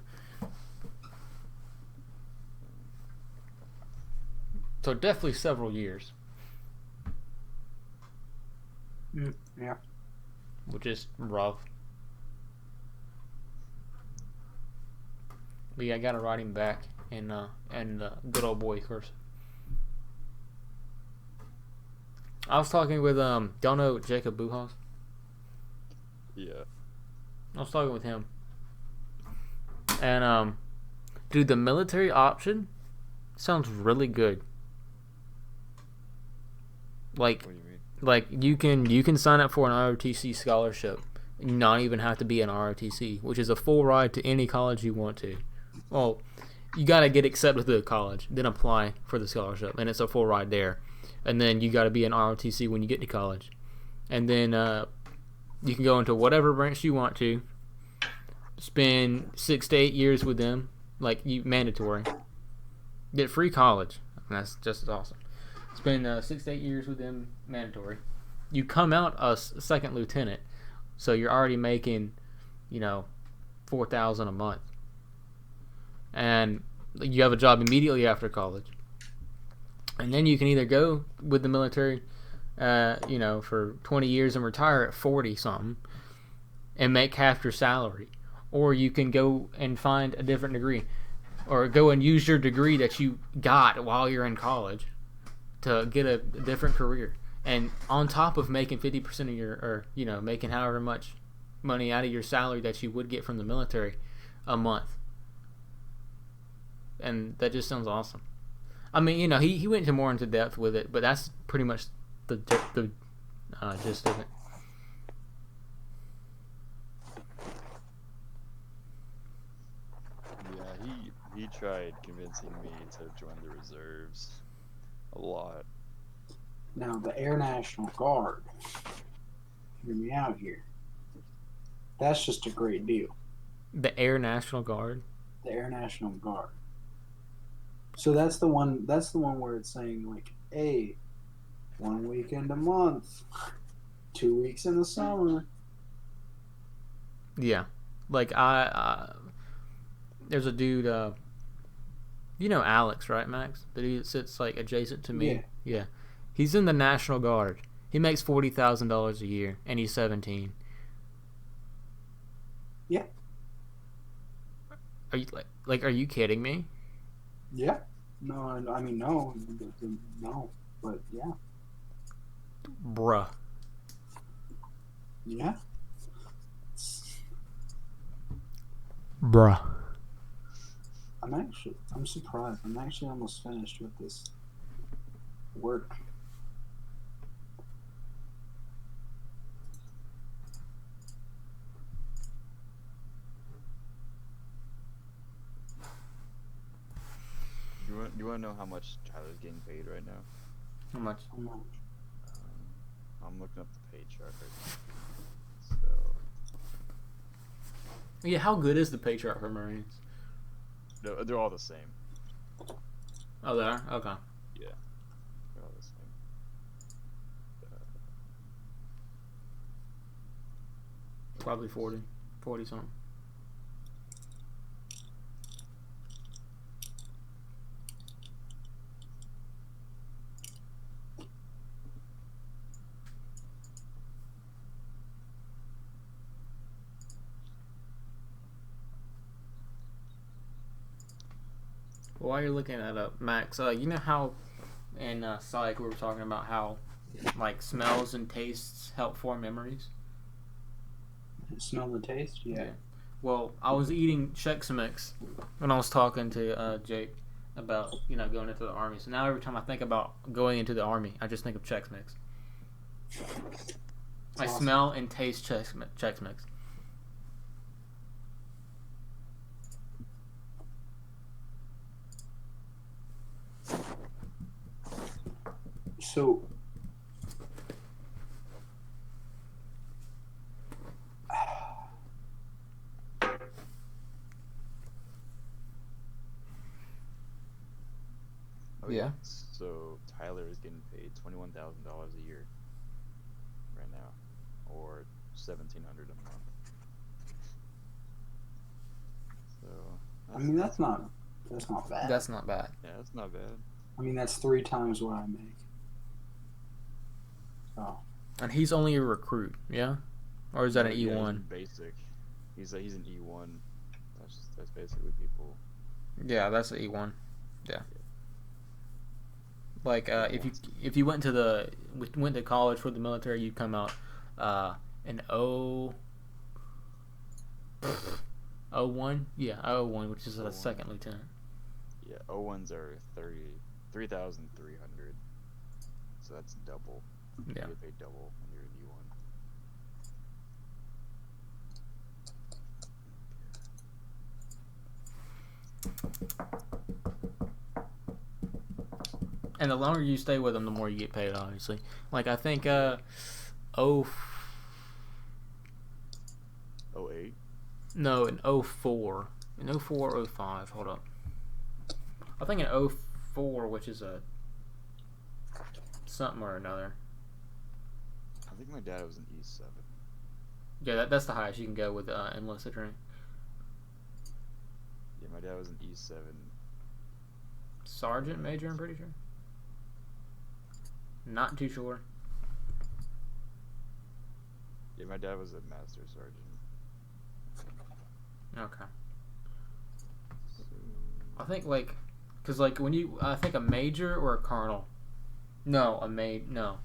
Speaker 1: So definitely several years.
Speaker 3: Yeah.
Speaker 1: Which is rough. But yeah, I gotta write him back in good old boy cursive. I was talking with don't know Jacob Buchhaus?
Speaker 2: Yeah.
Speaker 1: I was talking with him. And dude, the military option sounds really good. Like,
Speaker 2: What do you mean?
Speaker 1: like you can sign up for an ROTC scholarship, and not even have to be an ROTC, which is a full ride to any college you want to. Well, you gotta get accepted to the college, then apply for the scholarship, and it's a full ride there. And then you gotta be an ROTC when you get to college, and then you can go into whatever branch you want to. Spend 6 to 8 years with them, like mandatory. Get free college. That's just as awesome. Spend 6 to 8 years with them, mandatory. You come out a second lieutenant, so you're already making, $4,000 a month, and you have a job immediately after college. And then you can either go with the military, for 20 years and retire at 40 something, and make half your salary, or you can go and find a different degree, or go and use your degree that you got while you're in college to get a different career. And on top of making 50% of your, making however much money out of your salary that you would get from the military a month. And that just sounds awesome. I mean, he went more into depth with it, but that's pretty much the gist of it.
Speaker 2: Yeah, he tried convincing me to join the reserves a lot.
Speaker 3: Now the Air National Guard. Hear me out here. That's just a great deal.
Speaker 1: The Air National Guard.
Speaker 3: The Air National Guard. So that's the one. That's the one where it's saying like, "Hey, 1 weekend a month, 2 weeks in the summer."
Speaker 1: Yeah, like there's a dude. Alex, right, Max? The dude that sits like adjacent to me. Yeah. He's in the National Guard. He makes $40,000 a year, and he's 17.
Speaker 3: Yeah.
Speaker 1: Are you are you kidding me?
Speaker 3: Yeah. No, I mean no, but yeah.
Speaker 1: Bruh.
Speaker 3: Yeah.
Speaker 1: Bruh.
Speaker 3: I'm surprised. I'm actually almost finished with this work.
Speaker 2: You want to know how much Tyler's getting paid right now?
Speaker 1: How much?
Speaker 2: I'm looking up the pay chart right now. So.
Speaker 1: Yeah, how good is the pay chart for Marines?
Speaker 2: They're all the same.
Speaker 1: Oh, they are? Okay.
Speaker 2: Yeah. They're all the same.
Speaker 1: Probably 40 something. While you're looking that up, Max, you know how in psych we were talking about how like smells and tastes help form memories.
Speaker 3: Smell and taste, yeah.
Speaker 1: Well, I was eating Chex Mix when I was talking to Jake about going into the army. So now every time I think about going into the army, I just think of Chex Mix. I
Speaker 3: awesome.
Speaker 1: smell and taste Chex Mix.
Speaker 3: So,
Speaker 2: Oh,
Speaker 1: Yeah.
Speaker 2: So Tyler is getting paid $21,000 a year right now, or $1,700 a month. So
Speaker 3: I mean, that's not bad.
Speaker 1: That's not bad.
Speaker 2: yeah, that's not bad.
Speaker 3: I mean, that's 3 times what I make. Oh,
Speaker 1: And he's only a recruit, yeah? Or is that an
Speaker 2: Yeah, he's
Speaker 1: E1?
Speaker 2: basic. He's an E1. That's basically people.
Speaker 1: Yeah, that's an E1. Yeah. Like if you went to college for the military, you'd come out an O1, yeah, O1, which is a
Speaker 2: 01.
Speaker 1: second lieutenant.
Speaker 2: Yeah, O1s are 3,300. So that's double.
Speaker 1: Yeah.
Speaker 2: You get paid double when you're an E1.
Speaker 1: And the longer you stay with them, the more you get paid, obviously. Like I think oh
Speaker 2: 08?
Speaker 1: no, in 04. In 04, 05, hold up. I think in 04, which is a something or another.
Speaker 2: I think my dad was an E7.
Speaker 1: Yeah, that's the highest you can go with enlisted rank.
Speaker 2: Yeah, my dad was an E7.
Speaker 1: Sergeant major, I'm pretty sure. Not too sure.
Speaker 2: Yeah, my dad was a master sergeant.
Speaker 1: Okay.
Speaker 2: So,
Speaker 1: I think cause when I think a major or a colonel. No, no.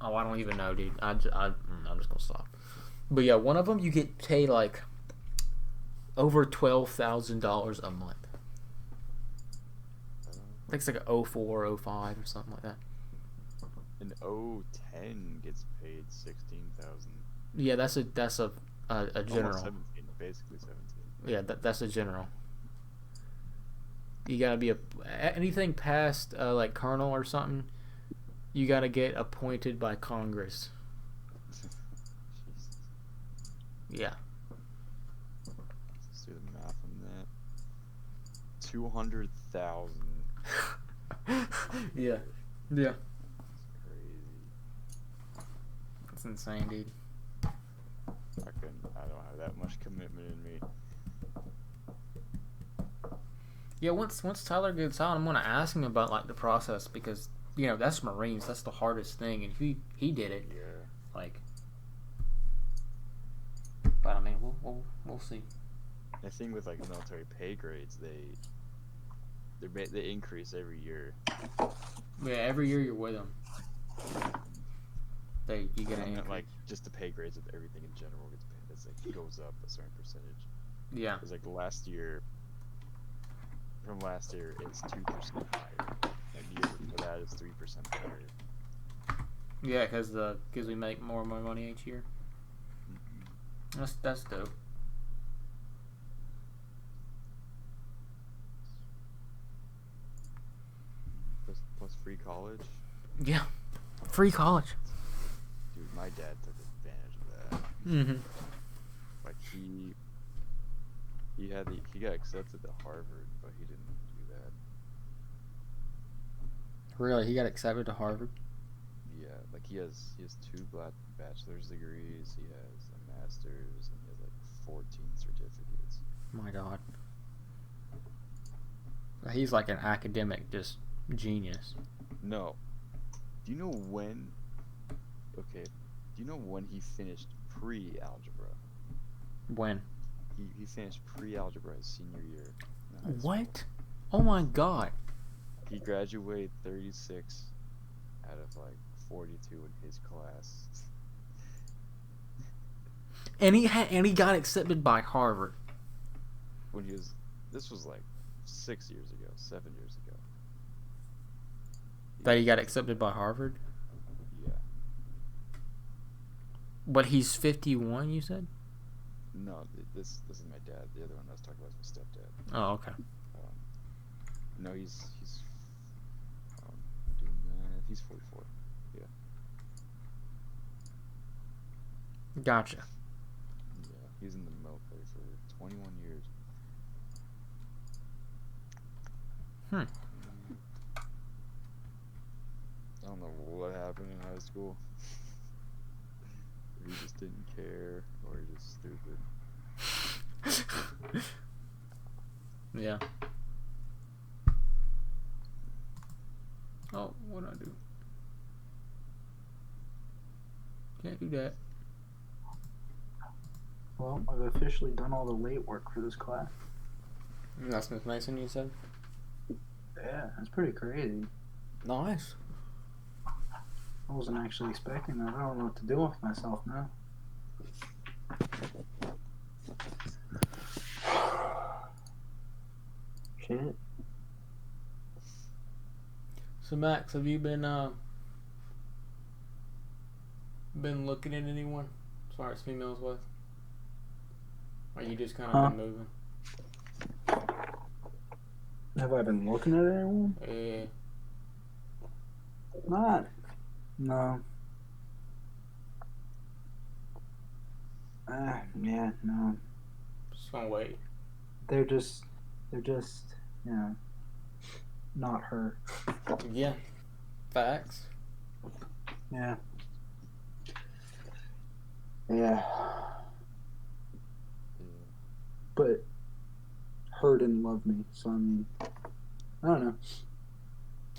Speaker 1: Oh, I don't even know, dude. I'm just gonna stop. But yeah, one of them you get paid like over $12,000 a month. I think it's like a 04, 05 or something like that.
Speaker 2: an O10 gets paid 16,000.
Speaker 1: Yeah, that's a
Speaker 2: Almost
Speaker 1: general.
Speaker 2: 17, basically 17.
Speaker 1: Yeah, that's a general. You gotta be anything past like colonel or something. You gotta get appointed by Congress.
Speaker 2: Jesus.
Speaker 1: Yeah.
Speaker 2: Let's do the math on that. 200,000.
Speaker 1: Yeah.
Speaker 2: That's crazy.
Speaker 1: That's insane, dude.
Speaker 2: I don't have that much commitment in me.
Speaker 1: Yeah, once Tyler gets out, I'm gonna ask him about like the process because that's Marines. That's the hardest thing, and he did it.
Speaker 2: Yeah.
Speaker 1: Like, but I mean, we'll see.
Speaker 2: The thing with like military pay grades, they increase every year.
Speaker 1: Yeah, every year you're with them. You get an increase.
Speaker 2: Like just the pay grades of everything in general gets paid. It's like it goes up a certain percentage.
Speaker 1: Yeah.
Speaker 2: It's like from last year it's 2% higher. And the year before that is 3% higher.
Speaker 1: Yeah, because we make more and more money each year.
Speaker 2: Mm-hmm.
Speaker 1: That's dope.
Speaker 2: Plus free college.
Speaker 1: Yeah, free college.
Speaker 2: Dude, my dad took advantage of that.
Speaker 1: Mm-hmm.
Speaker 2: Like he got accepted to Harvard, but he didn't do that.
Speaker 1: Really, he got accepted to Harvard.
Speaker 2: Yeah, like he has 2 bachelor's degrees, he has a master's, and he has like 14 certificates.
Speaker 1: My God. He's like an academic, just genius.
Speaker 2: No. Do you know when? Okay. Do you know when he finished pre-algebra?
Speaker 1: When?
Speaker 2: He finished pre-algebra his senior year. in high school.
Speaker 1: What? Oh my god.
Speaker 2: He graduated 36 out of like 42 in his class.
Speaker 1: And he got accepted by Harvard.
Speaker 2: When this was like 6 years ago, 7 years ago.
Speaker 1: That he got accepted by Harvard?
Speaker 2: Yeah.
Speaker 1: But he's 51, you said?
Speaker 2: No, this is my dad. The other one I was talking about is my stepdad.
Speaker 1: Oh, okay.
Speaker 2: No, he's doing that. He's 44. Yeah.
Speaker 1: Gotcha.
Speaker 2: Yeah, he's in the military for 21 years. I don't know what happened in high school. He just didn't care, or he just stupid.
Speaker 1: Yeah. Oh, what do I do? Can't do that.
Speaker 3: Well, I've officially done all the late work for this class.
Speaker 1: That's Miss Mason, you said?
Speaker 3: Yeah, that's pretty crazy.
Speaker 1: Nice.
Speaker 3: I wasn't actually expecting that. I don't know what to do with myself now. Shit.
Speaker 1: So Max, have you been looking at anyone as far as females with? Or you just kind of been moving?
Speaker 3: Have I been looking at anyone?
Speaker 1: Yeah.
Speaker 3: Not. No. Yeah, no.
Speaker 1: Just gonna wait.
Speaker 3: They're just, you know, not her.
Speaker 1: Yeah. Facts.
Speaker 3: Yeah. Yeah. But her didn't love me, so I mean, I don't know.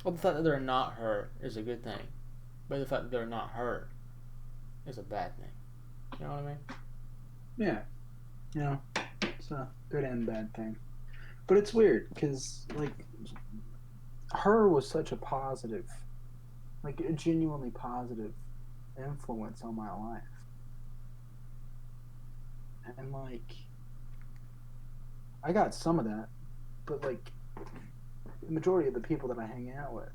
Speaker 1: Well, the fact that they're not her is a good thing. But the fact that they're not her is a bad thing. You know what I mean?
Speaker 3: Yeah. You know, it's a good and bad thing. But it's weird, because, like, her was such a positive, like, a genuinely positive influence on my life. And, like, I got some of that, but, like, the majority of the people that I hang out with,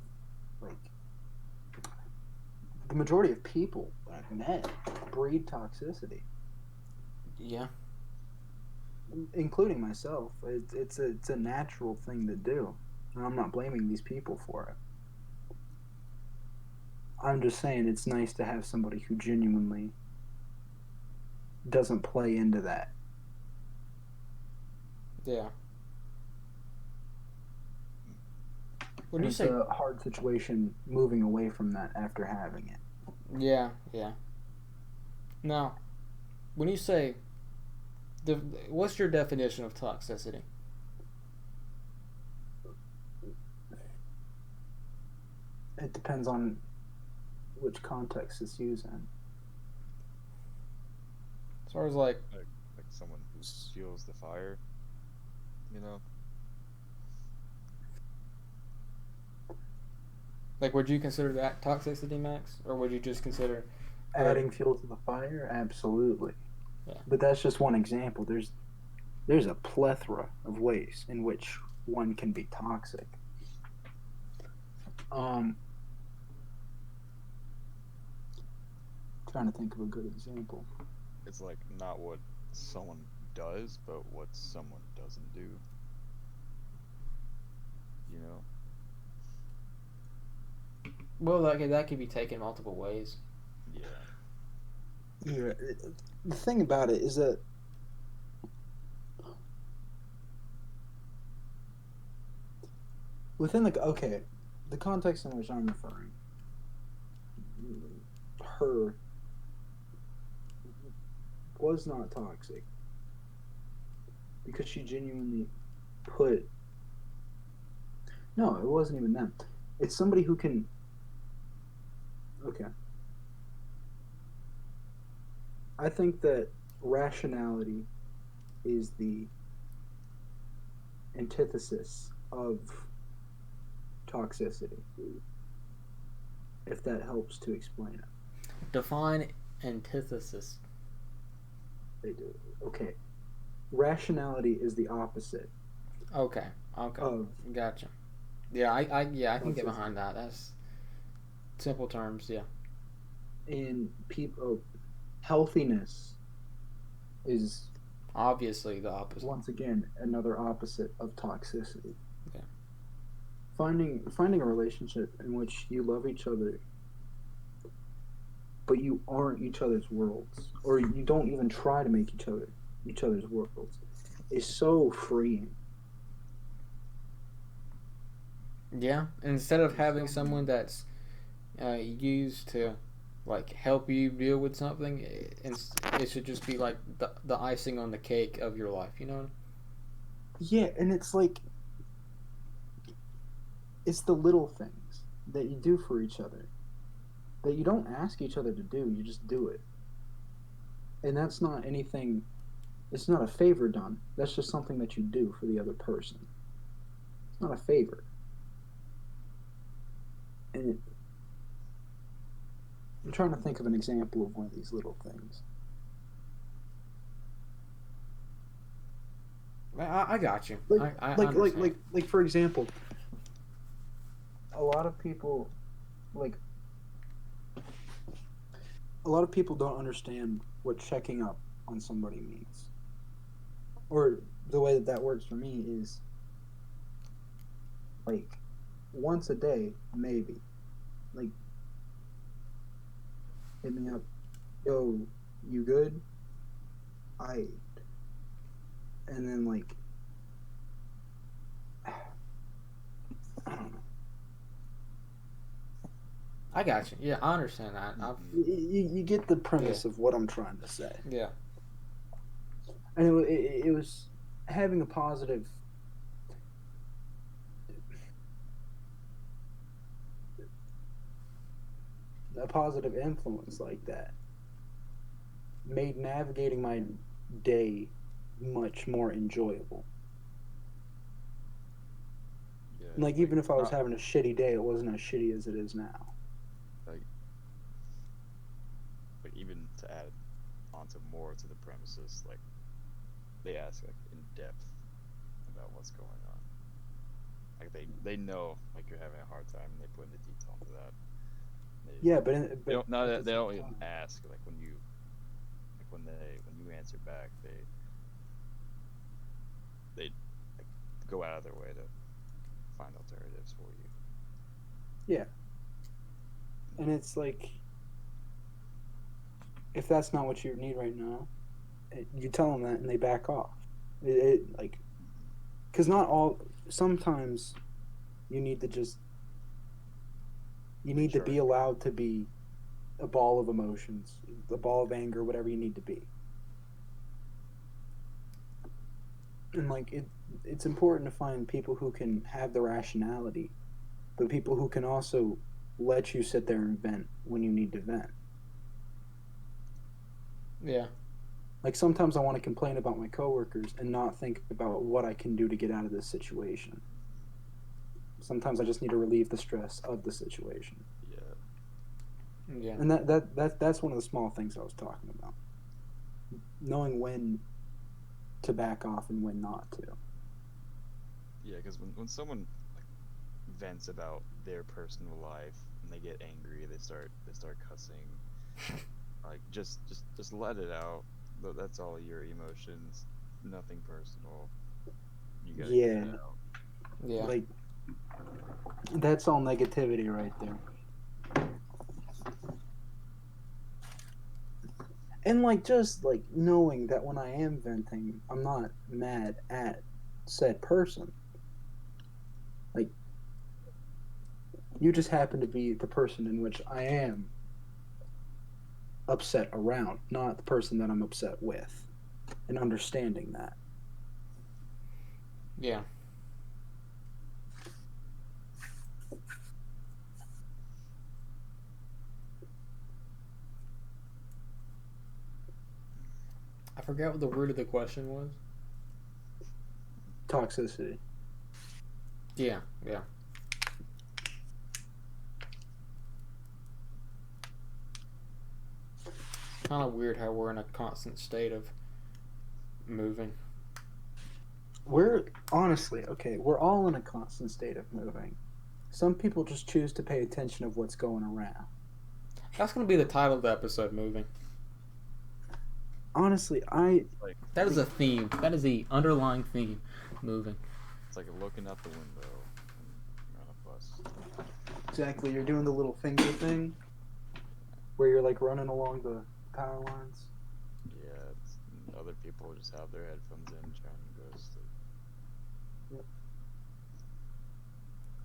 Speaker 3: like, the majority of people that I've met breed toxicity.
Speaker 1: Yeah.
Speaker 3: Including myself. It's a natural thing to do. And I'm not blaming these people for it. I'm just saying it's nice to have somebody who genuinely doesn't play into that.
Speaker 1: Yeah. When
Speaker 3: And
Speaker 1: you
Speaker 3: it's
Speaker 1: say
Speaker 3: a hard situation moving away from that after having it.
Speaker 1: yeah, yeah. Now, when you say what's your definition of toxicity?
Speaker 3: It depends on which context it's used in.
Speaker 1: As far as like
Speaker 2: someone who fuels the fire, you know?
Speaker 3: Like, would you consider that toxicity, Max? Or would you just consider adding fuel to the fire? Absolutely.
Speaker 1: Yeah.
Speaker 3: But that's just one example. There's a plethora of ways in which one can be toxic. Trying to think of a good example.
Speaker 2: It's like not what someone does, but what someone doesn't do. You know?
Speaker 1: Well, that could be taken multiple ways.
Speaker 2: Yeah.
Speaker 3: Yeah. The thing about it is that within the context in which I'm referring, her was not toxic because she genuinely put. No, it wasn't even them. It's somebody who can. Okay. I think that rationality is the antithesis of toxicity. If that helps to explain it.
Speaker 1: Define antithesis.
Speaker 3: They do. Okay. Rationality is the opposite
Speaker 1: Okay.
Speaker 3: of
Speaker 1: Gotcha. Yeah, I can get
Speaker 3: toxicity.
Speaker 1: behind that. That's simple terms. Yeah.
Speaker 3: And people, healthiness is
Speaker 1: Obviously, the opposite.
Speaker 3: once again another opposite of toxicity.
Speaker 1: Yeah.
Speaker 3: Finding a relationship in which you love each other, but you aren't each other's worlds, or you don't even try to make each other's worlds, is so freeing.
Speaker 1: Yeah. Instead of
Speaker 3: It's
Speaker 1: having
Speaker 3: so
Speaker 1: someone that's used to like help you deal with something, it should just be like the icing on the cake of your life. You know?
Speaker 3: yeah, and it's like it's the little things that you do for each other that you don't ask each other to do, you just do it. And that's not anything, it's not a favor done. That's just something that you do for the other person. It's not a favor. And I'm trying to think of an example of one of these little things.
Speaker 1: I got you.
Speaker 3: Like,
Speaker 1: I
Speaker 3: like,
Speaker 1: understand.
Speaker 3: for example, a lot of people, like, a lot of people don't understand what checking up on somebody means. Or the way that works for me is like once a day, maybe. Like, hit me up, yo, you good? I, and then like, I don't know.
Speaker 1: I got you. Yeah, I understand that.
Speaker 3: You get the premise of what I'm trying to say.
Speaker 1: Yeah.
Speaker 3: And it was having a positive influence like that made navigating my day much more enjoyable.
Speaker 2: Yeah,
Speaker 3: Like even if I was
Speaker 2: not
Speaker 3: having a shitty day, it wasn't as shitty as it is now.
Speaker 2: like even to add onto more to the premises, like they ask like in depth about what's going on. Like they know like you're having a hard time, and they put in the detail into that.
Speaker 3: Yeah, but
Speaker 2: They don't not
Speaker 3: at
Speaker 2: that
Speaker 3: the
Speaker 2: they don't
Speaker 3: same
Speaker 2: even
Speaker 3: time,
Speaker 2: ask like when you answer back, they like go out of their way to find alternatives for you.
Speaker 3: yeah, and it's like if that's not what you need right now, you tell them that and they back off. Like because not all. Sometimes you need to just be
Speaker 2: Recharge.
Speaker 3: allowed to be a ball of emotions, a ball of anger, whatever you need to be. And like it's important to find people who can have the rationality, but people who can also let you sit there and vent when you need to vent.
Speaker 1: Yeah.
Speaker 3: Like sometimes I want to complain about my coworkers and not think about what I can do to get out of this situation. Sometimes I just need to relieve the stress of the situation.
Speaker 1: Yeah.
Speaker 3: And that's one of the small things I was talking about. Knowing when to back off and when not to.
Speaker 2: Yeah, because when someone like vents about their personal life and they get angry, they start cussing. Like just let it out. That's all your emotions, nothing personal. You gotta get it out.
Speaker 1: Yeah.
Speaker 3: Like that's all negativity right there. And like just like knowing that when I am venting, I'm not mad at said person. Like you just happen to be the person in which I am upset around, not the person that I'm upset with. And understanding that.
Speaker 1: Yeah. I forgot what the word of the question was.
Speaker 3: Toxicity.
Speaker 1: Yeah, yeah. Kind of weird how we're in a constant state of moving.
Speaker 3: We're honestly okay. We're all in a constant state of moving. Some people just choose to pay attention of what's going around.
Speaker 1: That's going to be the title of the episode, Moving.
Speaker 3: Honestly,
Speaker 2: Like
Speaker 1: That is a theme. That is the underlying theme, moving.
Speaker 2: it's like looking out the window and you're on a bus.
Speaker 3: exactly. You're doing the little finger thing, where you're like running along the power lines.
Speaker 2: Yeah, other people just have their headphones in trying to go to sleep.
Speaker 3: Yep.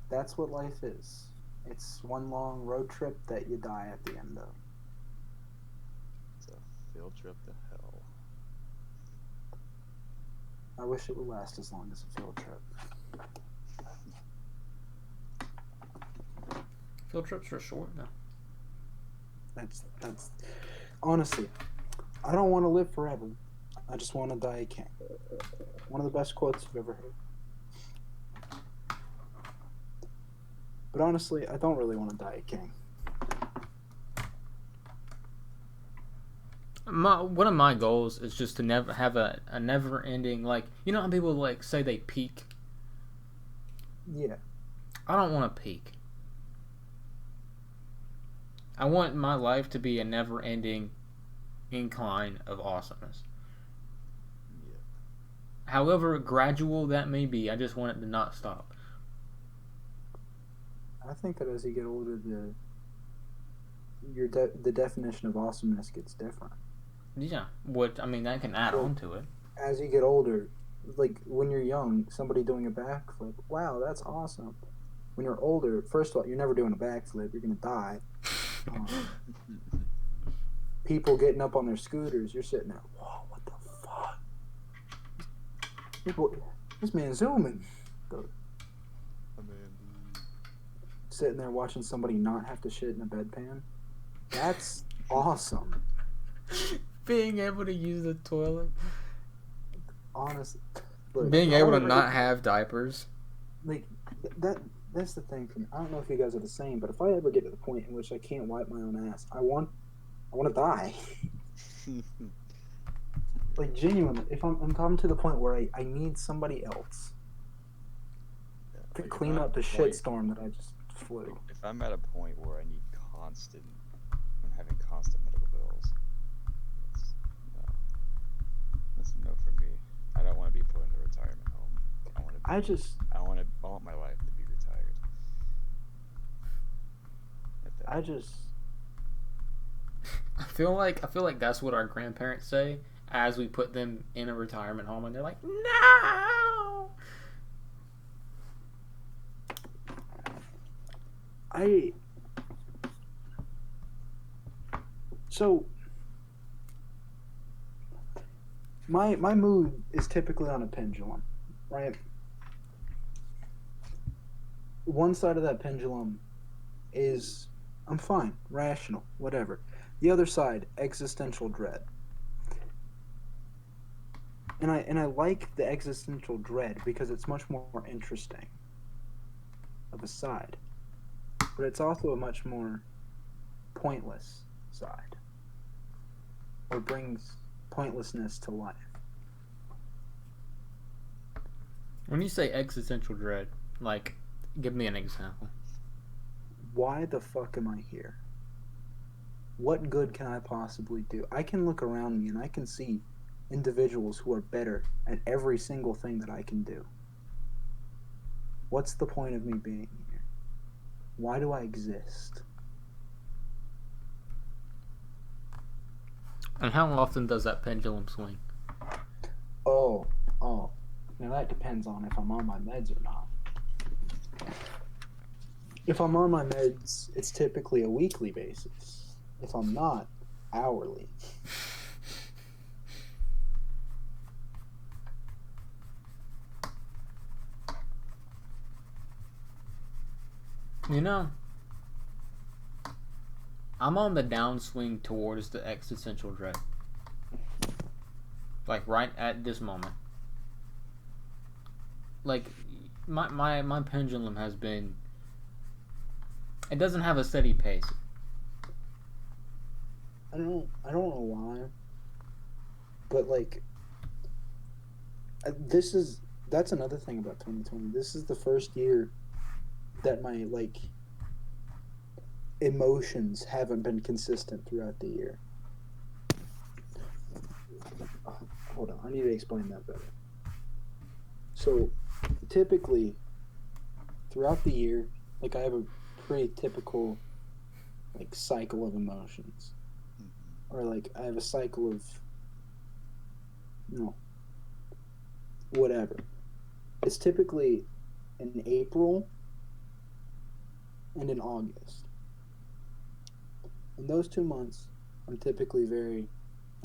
Speaker 3: That's what life is. It's one long road trip that you die at the end of.
Speaker 2: It's a field trip to hell.
Speaker 3: I wish it would last as long as a field trip.
Speaker 1: Field trips are short now.
Speaker 3: That's honestly, I don't want to live forever. I just want to die a king. One of the best quotes I've ever heard. But honestly, I don't really want to die a king.
Speaker 1: One of my goals is just to never have a never ending, like, you know how people like say they peak?
Speaker 3: Yeah.
Speaker 1: I don't want to peak. I want my life to be a never ending incline of awesomeness.
Speaker 2: Yeah.
Speaker 1: However gradual that may be, I just want it to not stop.
Speaker 3: I think that as you get older, the definition of awesomeness gets different.
Speaker 1: Yeah, that can add on to it.
Speaker 3: As you get older, like when you're young, somebody doing a backflip, wow, that's awesome. When you're older, first of all, you're never doing a backflip, you're gonna die. People getting up on their scooters, you're sitting there, whoa, what the fuck? People, this man's zooming. Sitting there watching somebody not have to shit in a bedpan. That's awesome.
Speaker 1: Being able to use the toilet.
Speaker 3: Honestly.
Speaker 1: Being able to not have diapers.
Speaker 3: Like, that's the thing for me. I don't know if you guys are the same, but if I ever get to the point in which I can't wipe my own ass, I want to die. Like, genuinely, if I'm coming to the point where I need somebody else to
Speaker 2: like
Speaker 3: clean up the shitstorm that I just flew.
Speaker 2: If I'm at a point where I'm having constant medical bills, that's a no for me. I don't want to be put in a retirement home. I want my life to be retired.
Speaker 1: I feel like that's what our grandparents say as we put them in a retirement home, and they're like, no.
Speaker 3: So my mood is typically on a pendulum, right? One side of that pendulum is I'm fine, rational, whatever. The other side, existential dread. And I like the existential dread because it's much more interesting of a side. But it's also a much more pointless side. Or brings pointlessness to life.
Speaker 1: When you say existential dread, like, give me an example.
Speaker 3: Why the fuck am I here? What good can I possibly do? I can look around me and I can see individuals who are better at every single thing that I can do. What's the point of me being here? Why do I exist?
Speaker 1: And how often does that pendulum swing?
Speaker 3: Oh. Now that depends on if I'm on my meds or not. If I'm on my meds, it's typically a weekly basis. If I'm not, hourly.
Speaker 1: You know, I'm on the downswing towards the existential dread. Like, right at this moment. Like, my pendulum has been. It doesn't have a steady pace.
Speaker 3: I don't know why, but like, that's another thing about 2020. This is the first year that my like emotions haven't been consistent throughout the year. Hold on, I need to explain that better. So, typically, throughout the year, like I have a pretty typical like cycle of emotions, or like I have a cycle of whatever. It's typically in April and in August. In those 2 months, I'm typically very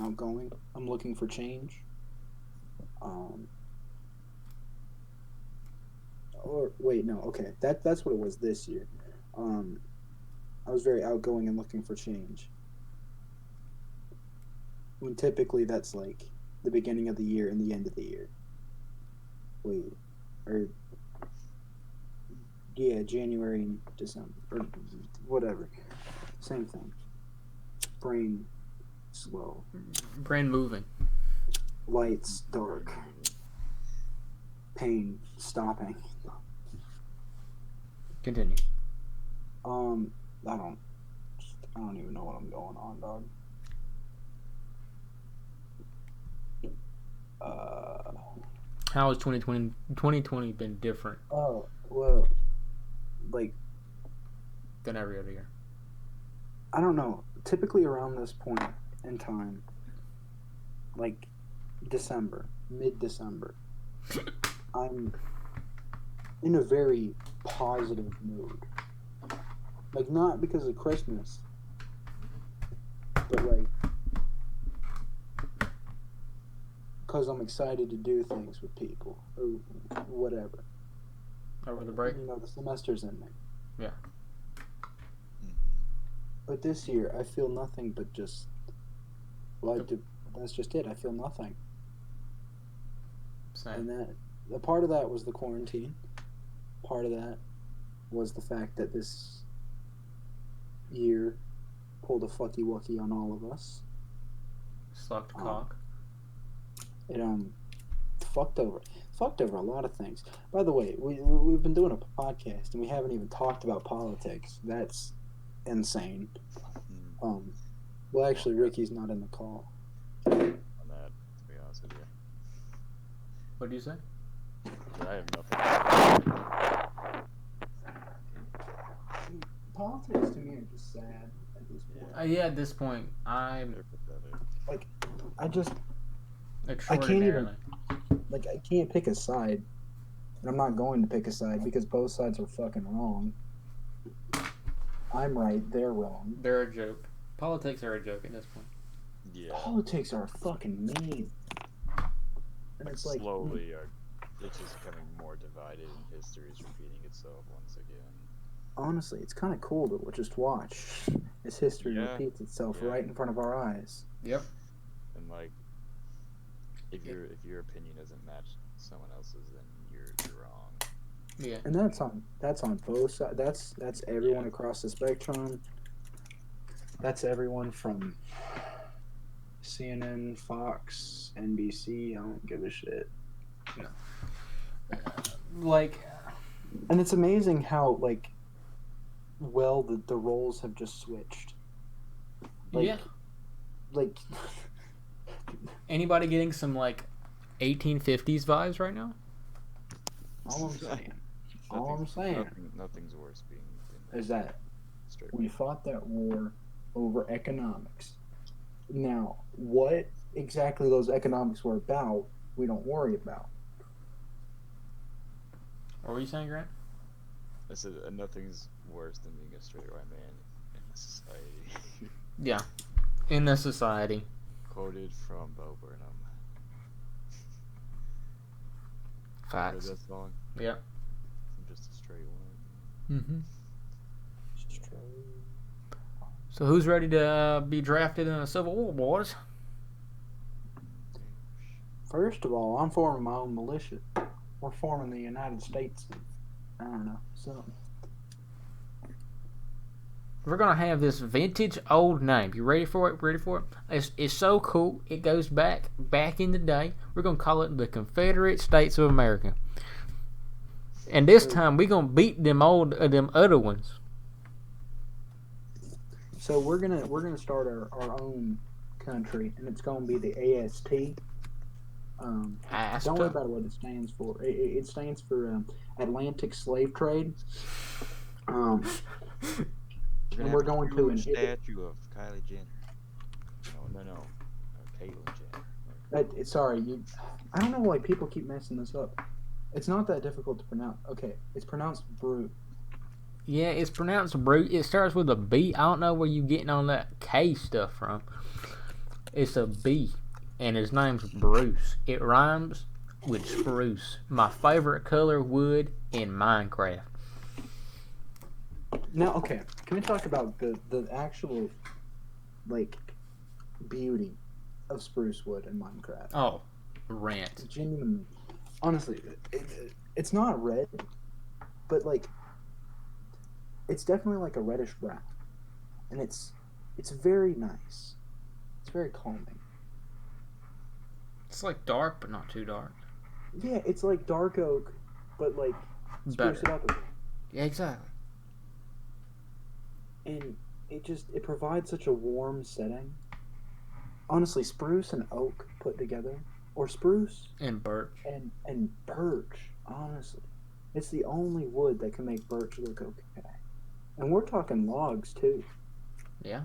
Speaker 3: outgoing. I'm looking for change. Or wait, no, okay. That's what it was this year. I was very outgoing and looking for change. When typically that's like the beginning of the year and the end of the year. January and December or whatever. Same thing. Brain slow.
Speaker 1: Brain moving.
Speaker 3: Lights dark. Pain stopping.
Speaker 1: Continue.
Speaker 3: I don't even know what I'm going on, dog.
Speaker 1: How has 2020 been different?
Speaker 3: Oh, well, like,
Speaker 1: than every other year?
Speaker 3: I don't know. Typically around this point in time, like December, mid-December, I'm in a very positive mood. Like, not because of Christmas, but like because I'm excited to do things with people or whatever.
Speaker 1: Over the break?
Speaker 3: The semester's ending.
Speaker 1: Yeah.
Speaker 3: But this year, I feel nothing but just that's just it. I feel nothing.
Speaker 1: Same.
Speaker 3: And a part of that was the quarantine. Part of that was the fact that this year pulled a fucky wucky on all of us.
Speaker 1: Sucked cock.
Speaker 3: It fucked over a lot of things. By the way, we've been doing a podcast and we haven't even talked about politics. That's insane. Well, actually, Ricky's not in the call.
Speaker 2: On that, to be honest with you.
Speaker 1: What do you say?
Speaker 2: I have nothing.
Speaker 3: Politics to me are just sad at this point.
Speaker 1: Yeah, at this point, I'm
Speaker 2: They're pathetic.
Speaker 3: Like, I
Speaker 1: extraordinarily.
Speaker 3: can't pick a side. And I'm not going to pick a side because both sides are fucking wrong. I'm right, they're wrong.
Speaker 1: They're a joke. Politics are a joke at this point.
Speaker 2: Yeah.
Speaker 3: Politics are fucking mean. And it's like
Speaker 2: slowly, it's just becoming more divided, and history is repeating itself once again.
Speaker 3: Honestly, it's kind of cool to just watch as history repeats itself right in front of our eyes.
Speaker 1: Yep.
Speaker 2: And like, if your opinion doesn't match someone else's, then you're wrong.
Speaker 1: Yeah.
Speaker 3: And that's on both sides. That's everyone across the spectrum. That's everyone from CNN, Fox, NBC. I don't give a shit.
Speaker 1: No. Like,
Speaker 3: and it's amazing how well the roles have just switched. Like
Speaker 1: anybody getting some 1850s vibes right now?
Speaker 3: All I'm saying.
Speaker 2: Nothing's worse being
Speaker 3: is that we fought that war over economics. Now, what exactly those economics were about, we don't worry about.
Speaker 1: What were you saying, Grant?
Speaker 2: I said nothing's worse than being a straight white man in this society.
Speaker 1: Yeah, in this society.
Speaker 2: Quoted from Bo Burnham.
Speaker 1: Facts.
Speaker 2: Heard that song?
Speaker 1: Yeah.
Speaker 2: I'm just a straight one.
Speaker 1: Mm-hmm. So who's ready to be drafted in a Civil War, boys?
Speaker 3: First of all, I'm forming my own militia. we're forming the United States. I don't know. So
Speaker 1: We're gonna have this vintage old name. You ready for it? Ready for it? It's so cool. It goes back in the day. We're gonna call it the Confederate States of America. And this time we're gonna beat them other ones.
Speaker 3: So we're gonna start our own country, and it's gonna be the AST. Don't worry about what it stands for. It stands for Atlantic Slave Trade. And we're going to
Speaker 2: a statue of Kylie Jenner. No. Caitlyn Jenner.
Speaker 3: Sorry, I don't know why people keep messing this up. It's not that difficult to pronounce. Okay, it's pronounced Brute.
Speaker 1: Yeah, it's pronounced Brute. It starts with a B. I don't know where you getting on that K stuff from. It's a B, and his name's Bruce. It rhymes with spruce. My favorite color wood in Minecraft.
Speaker 3: Now, okay, can we talk about the actual, like, beauty of spruce wood in Minecraft?
Speaker 1: Oh, rant.
Speaker 3: Genuinely. Honestly, it's not red, but, like, it's definitely like a reddish brown. And it's very nice. It's very calming.
Speaker 1: It's like dark, but not too dark.
Speaker 3: Yeah, it's like dark oak, but, like, spruce it up a bit.
Speaker 1: Yeah, exactly.
Speaker 3: And it provides such a warm setting. Honestly, spruce and oak put together, or spruce
Speaker 1: and birch
Speaker 3: and birch. Honestly, it's the only wood that can make birch look okay. And we're talking logs too.
Speaker 1: Yeah.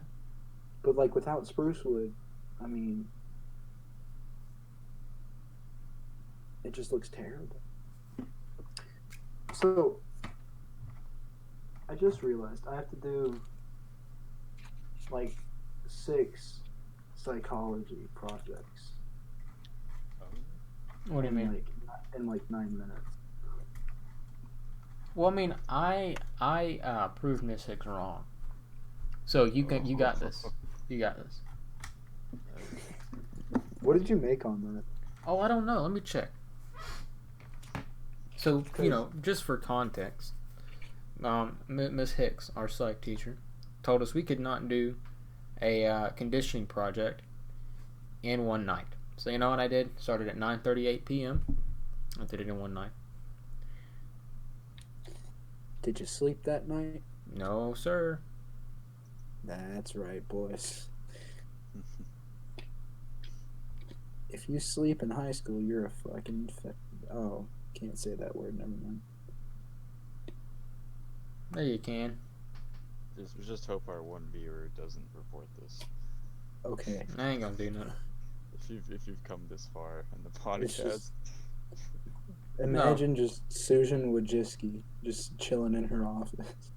Speaker 3: But like without spruce wood, I mean, it just looks terrible. So I just realized I have to do like 6 psychology projects.
Speaker 1: What do you mean?
Speaker 3: In like 9 minutes.
Speaker 1: Well, I mean, I proved Miss Hicks wrong. So you got this. You got this.
Speaker 3: What did you make on that?
Speaker 1: Oh, I don't know. Let me check. So, just for context, Miss Hicks, our psych teacher, told us we could not do a conditioning project in one night. So you know what I did? Started at 9:38 p.m. I did it in one night.
Speaker 3: Did you sleep that night?
Speaker 1: No, sir.
Speaker 3: That's right, boys. If you sleep in high school, you're a fucking... Oh, can't say that word. Never mind.
Speaker 1: There you can.
Speaker 2: Just hope our one viewer doesn't report this.
Speaker 3: Okay.
Speaker 1: I ain't gonna do nothing.
Speaker 2: If you've come this far in the podcast.
Speaker 3: Imagine just Susan Wojcicki just chilling in her office,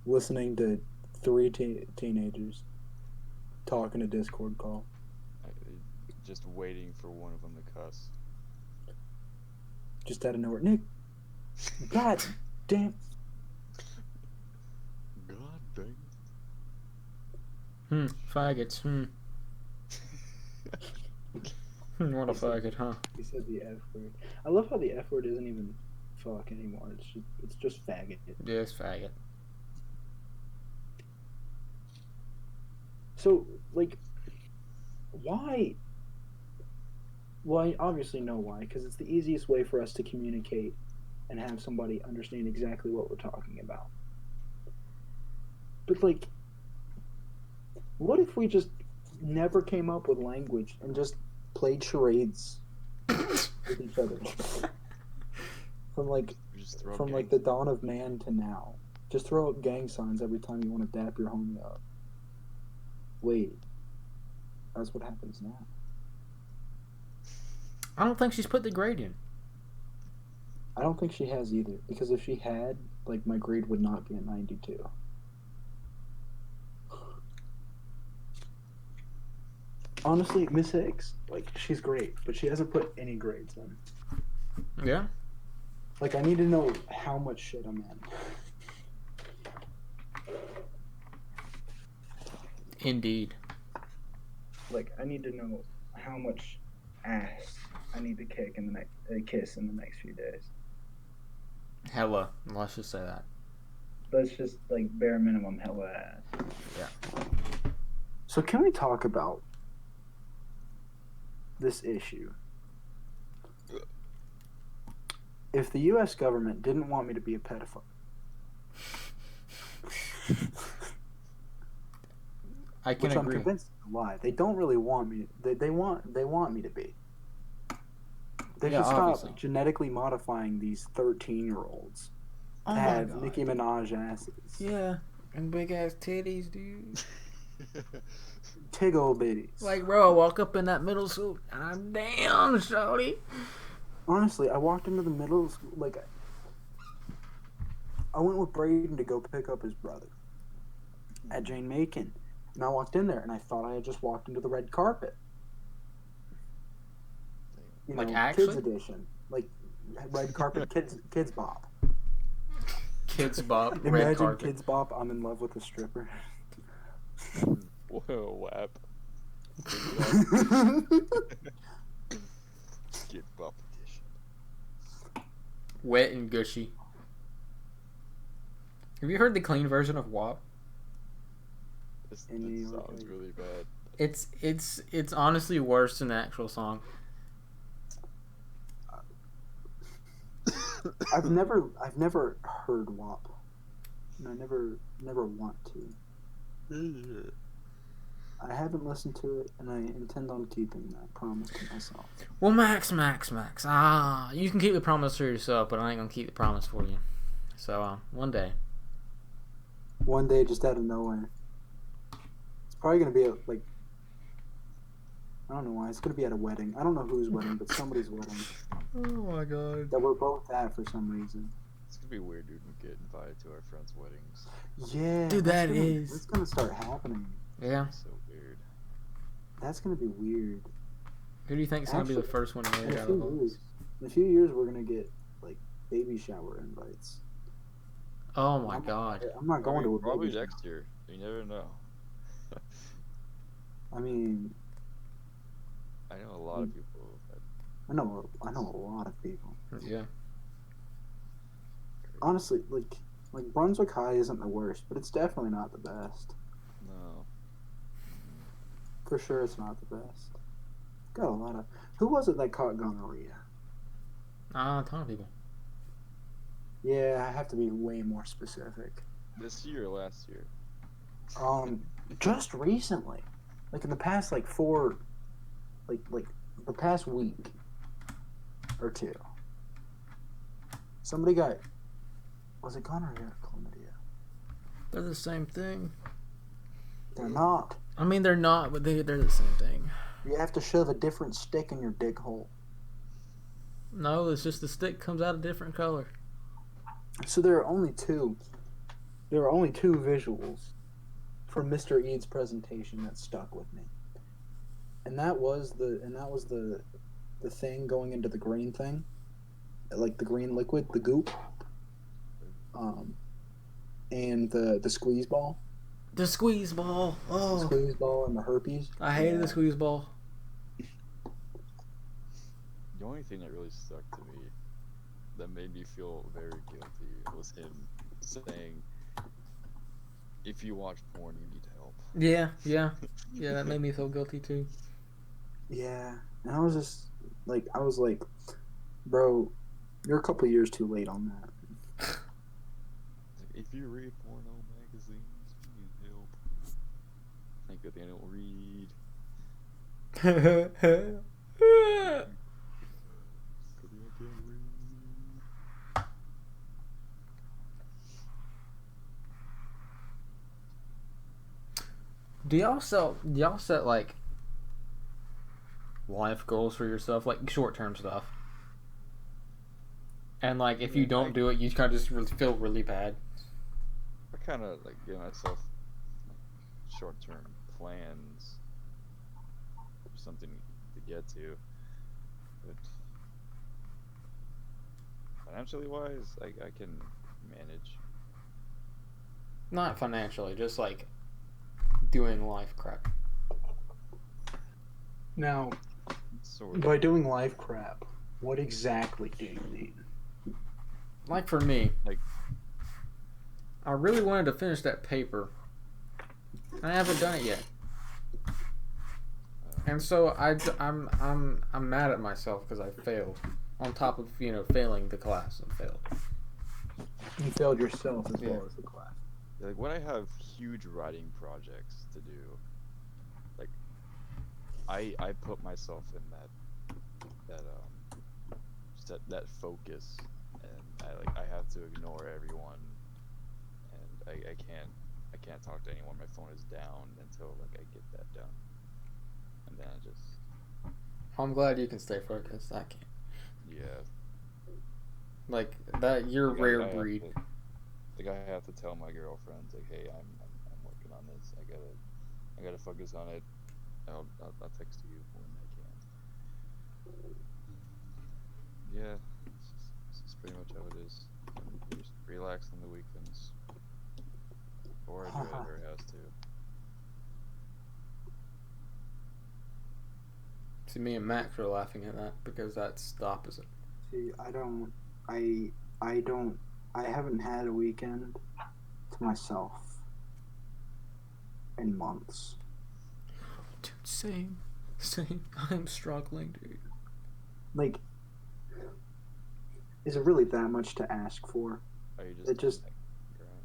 Speaker 3: listening to 3 teenagers talk in a Discord call.
Speaker 2: Just waiting for one of them to cuss.
Speaker 3: Just out of nowhere. Nick! God damn!
Speaker 2: God dang.
Speaker 1: Faggots, What a faggot, huh?
Speaker 3: He said the F word. I love how the F word isn't even fuck anymore. It's just faggot.
Speaker 1: Yeah, it's faggot.
Speaker 3: So, like, why? Well, I obviously know why, because it's the easiest way for us to communicate and have somebody understand exactly what we're talking about. But, like, what if we just never came up with language and just played charades with each other? From the dawn of man to now. Just throw up gang signs every time you want to dap your homie up. Wait. That's what happens now.
Speaker 1: I don't think she's put the grade in.
Speaker 3: I don't think she has either, because if she had, like, my grade would not be a 92. Honestly, Miss Hicks, like, she's great, but she hasn't put any grades in.
Speaker 1: Yeah?
Speaker 3: Like, I need to know how much shit I'm in.
Speaker 1: Indeed.
Speaker 3: Like, I need to know how much ass I need to kiss in the next few days.
Speaker 1: Hella. Let's just say that.
Speaker 3: Let's just like bare minimum hella ass.
Speaker 1: Yeah.
Speaker 3: So can we talk about this issue? If the U.S. government didn't want me to be a pedophile,
Speaker 1: I can
Speaker 3: which
Speaker 1: agree.
Speaker 3: I'm convinced is a lie. They don't really want me. They want me to be. They should stop
Speaker 1: obviously.
Speaker 3: genetically modifying these 13-year-olds
Speaker 1: Oh
Speaker 3: to
Speaker 1: my
Speaker 3: have
Speaker 1: God.
Speaker 3: Nicki Minaj asses.
Speaker 1: Yeah. And big ass titties, dude.
Speaker 3: Tiggle bitties.
Speaker 1: Like, bro, I walk up in that middle school and I'm damn, shorty.
Speaker 3: Honestly, I walked into the middle school, like, I went with Braden to go pick up his brother at Jane Macon. And I walked in there and I thought I had just walked into the red carpet. You know,
Speaker 1: Like, actually?
Speaker 3: kids edition. Like, red carpet, kids bop.
Speaker 1: Kids Bop, red
Speaker 3: Imagine
Speaker 1: carpet.
Speaker 3: kids bop, I'm in love with a stripper.
Speaker 2: Whoa, WAP. Kid Bop edition.
Speaker 1: Wet and gushy. Have you heard the clean version of WAP?
Speaker 2: This
Speaker 3: In New York,
Speaker 2: sounds really bad.
Speaker 1: It's honestly worse than the actual song.
Speaker 3: I've never heard WAP. And I never want to. I haven't listened to it, and I intend on keeping that promise to myself.
Speaker 1: Well, Max. You can keep the promise for yourself, but I ain't gonna keep the promise for you. So, one day.
Speaker 3: One day, just out of nowhere. It's probably gonna be like, I don't know why. It's gonna be at a wedding. I don't know whose wedding, but somebody's wedding
Speaker 1: Oh my God.
Speaker 3: that we're both at for some reason.
Speaker 2: It's gonna be weird, dude. We get invited to our friends' weddings.
Speaker 3: Yeah,
Speaker 1: Dude,
Speaker 3: that's gonna start happening.
Speaker 1: Yeah.
Speaker 2: So weird.
Speaker 3: That's gonna be weird.
Speaker 1: Who do you think's gonna be the
Speaker 3: Actually,
Speaker 1: first one to
Speaker 3: In
Speaker 1: marry
Speaker 3: a
Speaker 1: out of
Speaker 3: few
Speaker 1: all?
Speaker 3: years, we're gonna get like baby shower invites.
Speaker 1: Oh my God.
Speaker 3: I'm not going to a
Speaker 2: Probably
Speaker 3: baby
Speaker 2: next year. You never know.
Speaker 3: shower. I mean,
Speaker 2: I know a lot of people.
Speaker 3: I know a lot of people.
Speaker 1: Yeah.
Speaker 3: Honestly, like Brunswick High isn't the worst, but it's definitely not the best.
Speaker 2: No.
Speaker 3: For sure, it's not the best. Got a lot of. Who was it that caught gonorrhea?
Speaker 1: A ton of people.
Speaker 3: Yeah, I have to be way more specific.
Speaker 2: This year or last year?
Speaker 3: Just recently, like in the past, like the past week or two, somebody got. Was it gonorrhea or chlamydia?
Speaker 1: They're the same thing.
Speaker 3: They're not.
Speaker 1: I mean, they're not, but they're the same thing.
Speaker 3: You have to shove a different stick in your dick hole.
Speaker 1: No, it's just the stick comes out a different color.
Speaker 3: So there are only two. There are only two visuals from Mr. Eads' presentation that stuck with me, and that was the thing going into the green thing, like the green liquid, the goop, and the squeeze ball.
Speaker 1: The squeeze ball.
Speaker 3: The
Speaker 1: Oh,
Speaker 3: squeeze ball and the herpes.
Speaker 1: I hated the squeeze ball.
Speaker 2: The only thing that really stuck to me that made me feel very guilty was him saying, if you watch porn, you need help.
Speaker 1: Yeah. That made me feel guilty too.
Speaker 3: Yeah, and I was like, bro, you're a couple years too late on that.
Speaker 2: If you read porno magazines, you need help. Thank God they don't read.
Speaker 1: Do y'all set like life goals for yourself, like short term stuff? And like if you don't do it, you kind of just feel really bad.
Speaker 2: I kind of like give myself short-term plans for something to get to, but financially wise, I can manage.
Speaker 1: Not financially, just like doing life crap.
Speaker 3: Now,
Speaker 2: Sort of.
Speaker 3: By doing life crap, what exactly do you mean?
Speaker 1: Like for me,
Speaker 2: Like-
Speaker 1: I really wanted to finish that paper. I haven't done it yet, and so I'm mad at myself because I failed. On top of failing the class, I failed.
Speaker 3: You failed yourself as
Speaker 1: Yeah.
Speaker 3: well as the class.
Speaker 2: Like when I have huge writing projects to do, like I put myself in that focus, and I have to ignore everyone, and I can't talk to anyone. My phone is down until like I get that done, and then I just
Speaker 1: I'm glad you can stay focused. I can't.
Speaker 2: yeah.
Speaker 1: Like that, you're a
Speaker 2: Like,
Speaker 1: rare
Speaker 2: I have
Speaker 1: breed.
Speaker 2: to- Like I have to tell my girlfriends like, hey, I'm working on this. I gotta focus on it. I'll text you when I can. Yeah, this is pretty much how it is. And just relax on the weekends, or I do it at her house too.
Speaker 1: See, me and Max are laughing at that because that's the opposite.
Speaker 3: See, I haven't had a weekend to myself in months.
Speaker 1: Dude, same. I'm struggling, dude.
Speaker 3: Like, is it really that much to ask for?
Speaker 2: Are you
Speaker 3: It just-
Speaker 2: like, grind?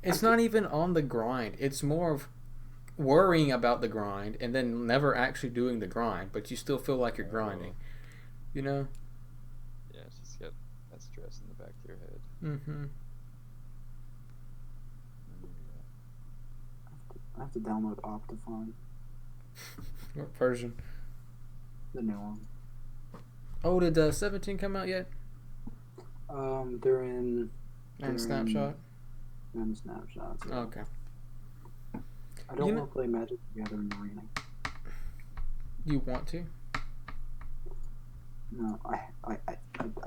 Speaker 1: It's not even on the grind. It's more of worrying about the grind and then never actually doing the grind, but you still feel like you're grinding. You know?
Speaker 2: Yeah, it's just got that stress in the back of your head.
Speaker 1: Mm-hmm.
Speaker 3: I have to download Optifine,
Speaker 1: What version?
Speaker 3: the new one.
Speaker 1: Oh, did 17 come out yet?
Speaker 3: They're in
Speaker 1: And Snapshot?
Speaker 3: snapshots. Yeah.
Speaker 1: Okay.
Speaker 3: I don't
Speaker 1: You
Speaker 3: want to play Magic the Gathering Arena.
Speaker 1: You want to?
Speaker 3: No, I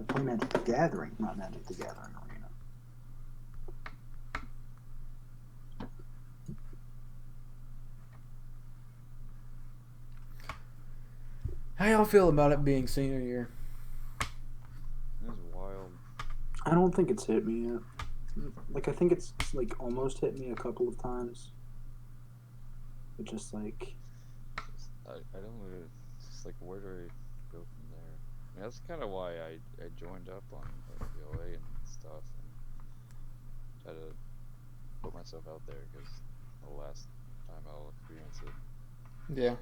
Speaker 3: play Magic the Gathering, not Magic the Gathering Arena.
Speaker 1: How y'all feel about it being senior year?
Speaker 2: It was wild.
Speaker 3: I don't think it's hit me yet. Like, I think it's like almost hit me a couple of times. But just like,
Speaker 2: I don't know. It's just like, where do I go from there? I mean, that's kind of why I joined up on POA and stuff, and try to put myself out there, because the last time I'll experience it.
Speaker 1: Yeah.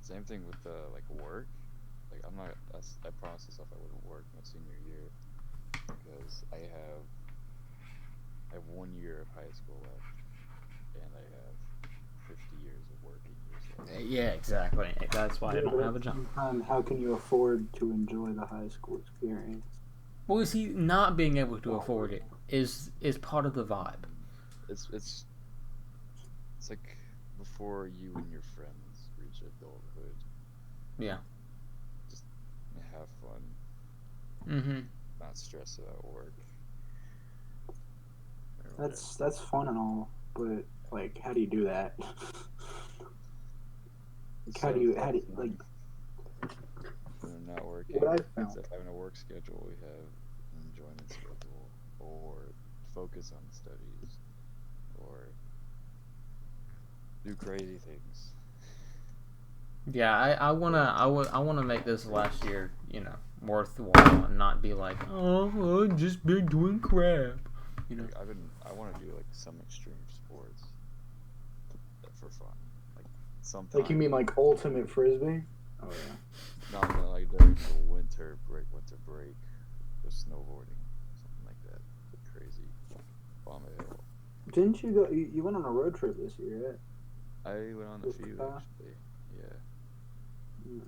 Speaker 2: Same thing with like work. Like I promised myself I wouldn't work my senior year, because I have 1 year of high school left, and I have 50 years of working years left.
Speaker 1: Yeah, exactly. That's why I don't have a job.
Speaker 3: how can you afford to enjoy the high school experience?
Speaker 1: Well, you see, not being able to afford it is part of the vibe.
Speaker 2: It's like before you and your friends reach adulthood.
Speaker 1: Yeah.
Speaker 2: Just have fun,
Speaker 1: Mm-hmm.
Speaker 2: not stress about work. or
Speaker 3: That's fun and all, but like, how do you do that? Like, how do you like?
Speaker 2: when we're not working,
Speaker 3: What I found.
Speaker 2: instead of having a work schedule, we have an enjoyment schedule, or focus on studies, or do crazy things.
Speaker 1: Yeah, I wanna make this last year, worthwhile and not be like, oh, I've just been doing crap.
Speaker 2: Like, I want to do like some extreme sports for fun, like sometimes.
Speaker 3: Like, you mean like ultimate frisbee? Oh yeah.
Speaker 2: No, like during the winter break, with snowboarding, something like that. Crazy, bomb a hill.
Speaker 3: Didn't you go? You went on a road trip this year, right?
Speaker 2: I went on a
Speaker 3: With
Speaker 2: few
Speaker 3: Kyle?
Speaker 2: actually. Yeah.
Speaker 3: Mm.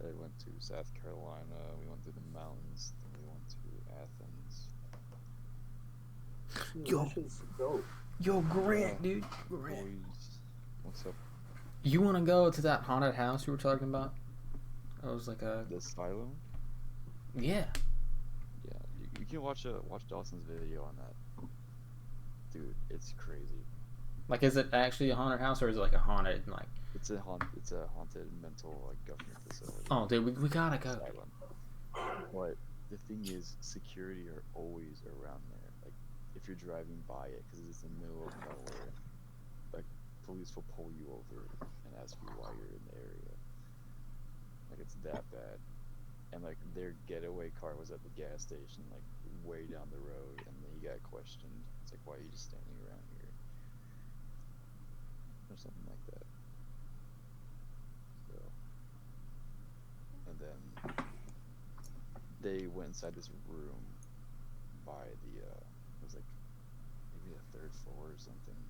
Speaker 2: I went to South Carolina. We went through the mountains. Then we went to Athens.
Speaker 1: Yo.
Speaker 3: That shit's dope.
Speaker 1: Yo, Grant, dude, Grant.
Speaker 2: Boys, what's up?
Speaker 1: You wanna go to that haunted house you were talking about? It was like a
Speaker 2: The asylum?
Speaker 1: yeah.
Speaker 2: Yeah, you can watch Dawson's video on that. Dude, it's crazy.
Speaker 1: Like, is it actually a haunted house or is it like a haunted like?
Speaker 2: It's a haunted mental like government facility.
Speaker 1: Oh, dude, we gotta go.
Speaker 2: Asylum. But the thing is, security are always around there. Like, if you're driving by it, because it's in the middle of nowhere, like, police will pull you over and ask you why you're in the area. Like, it's that bad. And, like, their getaway car was at the gas station, like, way down the road, and then he got questioned. It's like, why are you just standing around here? Or something like that. So, and then they went inside this room by the, it was like maybe the third floor or something,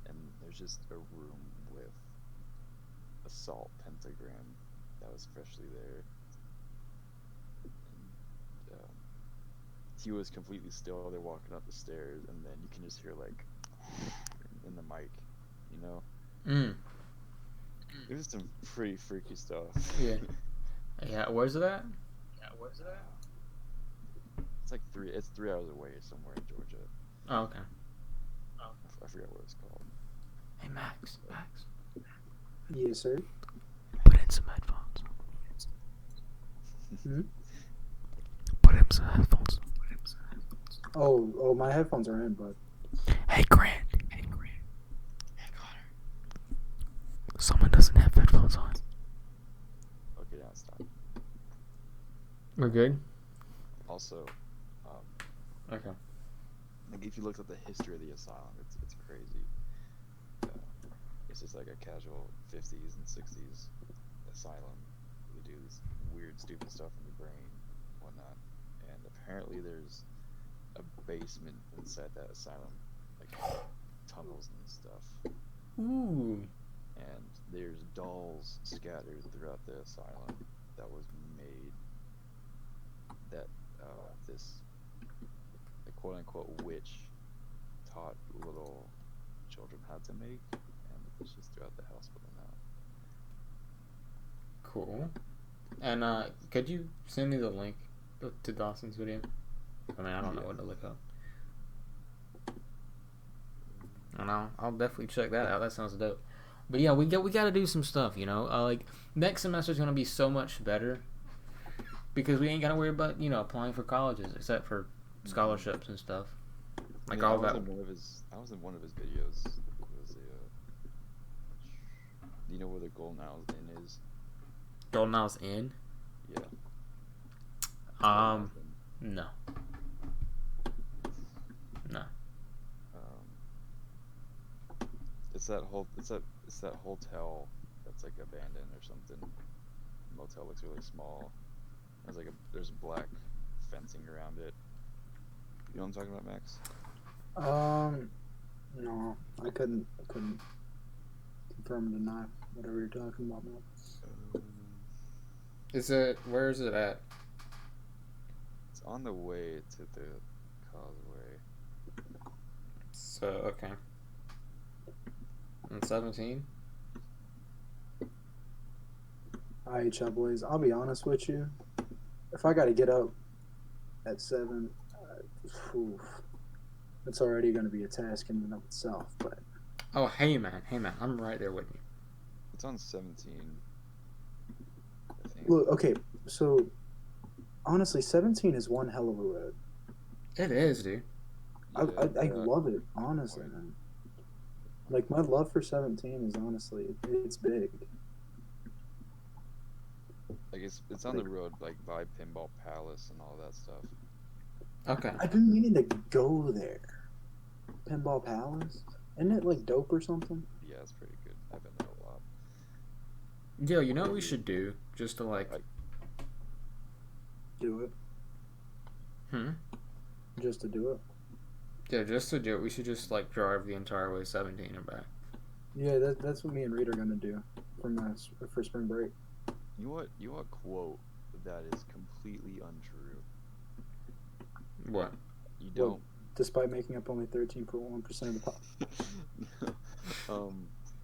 Speaker 2: and there's just a room with a salt pentagram that was freshly there. And, he was completely still. They're walking up the stairs, and then you can just hear like in the mic, you know. It was some pretty freaky stuff.
Speaker 1: Yeah. Yeah. Where's it at?
Speaker 2: It's like 3 hours away somewhere in Georgia.
Speaker 1: Oh, okay.
Speaker 2: I forgot what it's called.
Speaker 1: Hey, Max.
Speaker 3: Yes, sir.
Speaker 1: Put in some headphones.
Speaker 3: Hmm?
Speaker 1: Put in some headphones.
Speaker 3: Oh, my headphones are in, but
Speaker 1: Hey, Grant. Hey, Connor. Someone doesn't have headphones on.
Speaker 2: Okay, now it's time.
Speaker 1: We're good?
Speaker 2: Also,
Speaker 1: Okay.
Speaker 2: like if you looked at the history of the asylum, it's crazy. It's just like a casual 50s and 60s asylum. They do this weird, stupid stuff in the brain, whatnot. And apparently there's a basement inside that asylum, like tunnels and stuff.
Speaker 1: Ooh.
Speaker 2: And there's dolls scattered throughout the asylum that was made that this like, quote unquote witch taught little children how to make, and it's just throughout the hospital now.
Speaker 1: Cool. And could you send me the link to Dawson's video? I mean, I don't know what to look up. I know. I'll definitely check that out. That sounds dope. But yeah, we got to do some stuff, you know. Like next semester's gonna be so much better because we ain't gotta worry about applying for colleges except for scholarships and stuff. Like all that.
Speaker 2: I was in one of his videos. It was do you know where the Golden Owl's Inn is?
Speaker 1: Golden Owl's Inn?
Speaker 2: Yeah.
Speaker 1: No. No.
Speaker 2: It's that hotel that's like abandoned or something. The motel looks really small. There's black fencing around it. You know what I'm talking about, Max?
Speaker 3: No, I couldn't confirm or deny whatever you're talking about, man.
Speaker 1: Where is it at?
Speaker 2: It's on the way to the causeway.
Speaker 1: So, okay. And 17?
Speaker 3: Alright, y'all boys, I'll be honest with you. If I gotta get up at 7, it's already gonna be a task in and of itself, but...
Speaker 1: Oh, hey man, I'm right there with you.
Speaker 2: It's on 17. I think.
Speaker 3: Look, okay, so... Honestly, 17 is one hell of a road.
Speaker 1: It is, dude.
Speaker 3: I love it, honestly, man. Like, my love for 17 is honestly, it's big.
Speaker 2: Like, it's on the road, like, by Pinball Palace and all that stuff.
Speaker 1: Okay.
Speaker 3: I've been meaning to go there. Pinball Palace? Isn't it, like, dope or something?
Speaker 2: Yeah, it's pretty good. I've been there a lot.
Speaker 1: Yo, you know what we should do? Just to, like...
Speaker 3: Do it. Just to do it.
Speaker 1: Yeah, just to do it. We should just, like, drive the entire way 17 and back.
Speaker 3: Yeah, that's what me and Reed are gonna do for spring break.
Speaker 2: You know what quote that is completely untrue?
Speaker 1: What?
Speaker 2: You don't...
Speaker 3: Well, despite making up only 13.1% of the pop.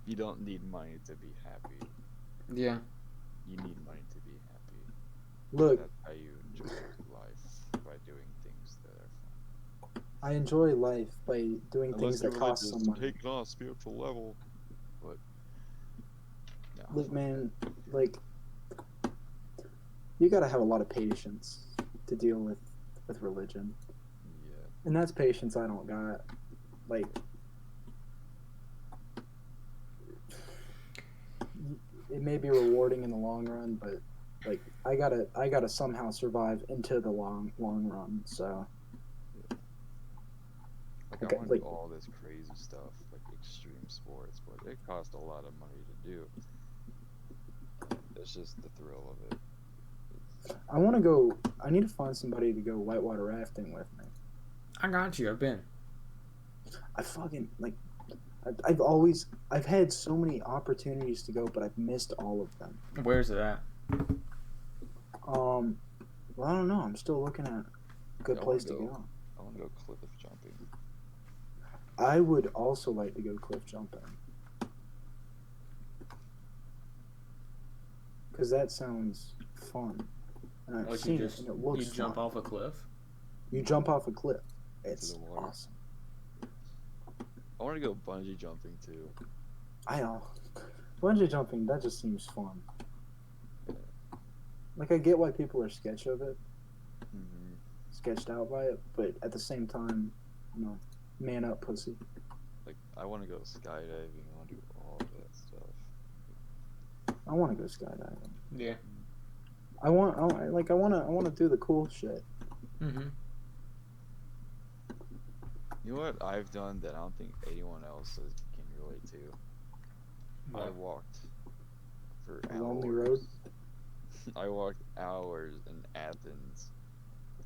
Speaker 2: You don't need money to be happy.
Speaker 1: Yeah.
Speaker 2: You need money to be happy.
Speaker 3: Look.
Speaker 2: That's how you enjoy life, by doing things that are fun.
Speaker 3: I enjoy life by doing
Speaker 2: Unless
Speaker 3: things
Speaker 2: you're
Speaker 3: that cost
Speaker 2: religious,
Speaker 3: some money.
Speaker 2: take it on a spiritual level. But no,
Speaker 3: Look,
Speaker 2: fuck
Speaker 3: man, like you gotta have a lot of patience to deal with religion,
Speaker 2: that. Yeah.
Speaker 3: and that's patience I don't got. Like, it may be rewarding in the long run, but like I gotta somehow survive into the long run. So
Speaker 2: Like I
Speaker 3: okay,
Speaker 2: want to
Speaker 3: like
Speaker 2: do all this crazy stuff, like extreme sports, but it costs a lot of money to do. It's just the thrill of it.
Speaker 3: I want to go. I need to find somebody to go whitewater rafting with me.
Speaker 1: I got you. I've been.
Speaker 3: I fucking like. I've had so many opportunities to go, but I've missed all of them.
Speaker 1: Where's it at?
Speaker 3: Well, I don't know. I'm still looking at a good
Speaker 2: I wanna
Speaker 3: place to go.
Speaker 2: I want to go cliff jumping.
Speaker 3: I would also like to go cliff jumping because that sounds fun. And I've
Speaker 1: Like
Speaker 3: seen it, and it
Speaker 1: you
Speaker 3: looks
Speaker 1: jump
Speaker 3: fun.
Speaker 1: off a cliff.
Speaker 3: You jump off a cliff.
Speaker 2: Into
Speaker 3: It's
Speaker 2: the water.
Speaker 3: awesome.
Speaker 2: I want to go bungee jumping too.
Speaker 3: I know. Bungee jumping, that just seems fun. Like, I get why people are sketched of it,
Speaker 2: Mm-hmm.
Speaker 3: sketched out by it, but at the same time, man up, pussy.
Speaker 2: Like I want to go skydiving. I want to do all of that stuff.
Speaker 3: I want to go skydiving.
Speaker 1: Yeah.
Speaker 3: I want to do the cool shit.
Speaker 1: Mm-hmm.
Speaker 2: You know what I've done that I don't think anyone else can relate to? I
Speaker 1: What?
Speaker 2: walked for
Speaker 3: A lonely
Speaker 2: hours.
Speaker 3: road.
Speaker 2: I walked hours in Athens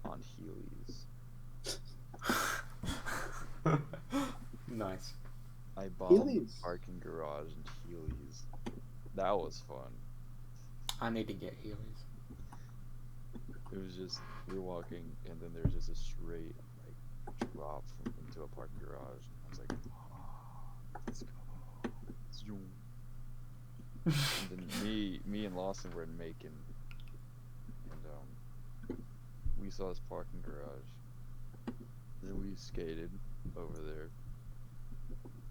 Speaker 2: on Heelys.
Speaker 1: Nice.
Speaker 2: I bombed the
Speaker 3: Heelys?
Speaker 2: parking garage in Heelys. That was fun.
Speaker 1: I need to get Heelys.
Speaker 2: It was just we were walking, and then there's just a straight like drop into a parking garage. I was like, oh, let's go. Zoom. And then me and Lawson were in Macon, and we saw this parking garage. Then we skated over there,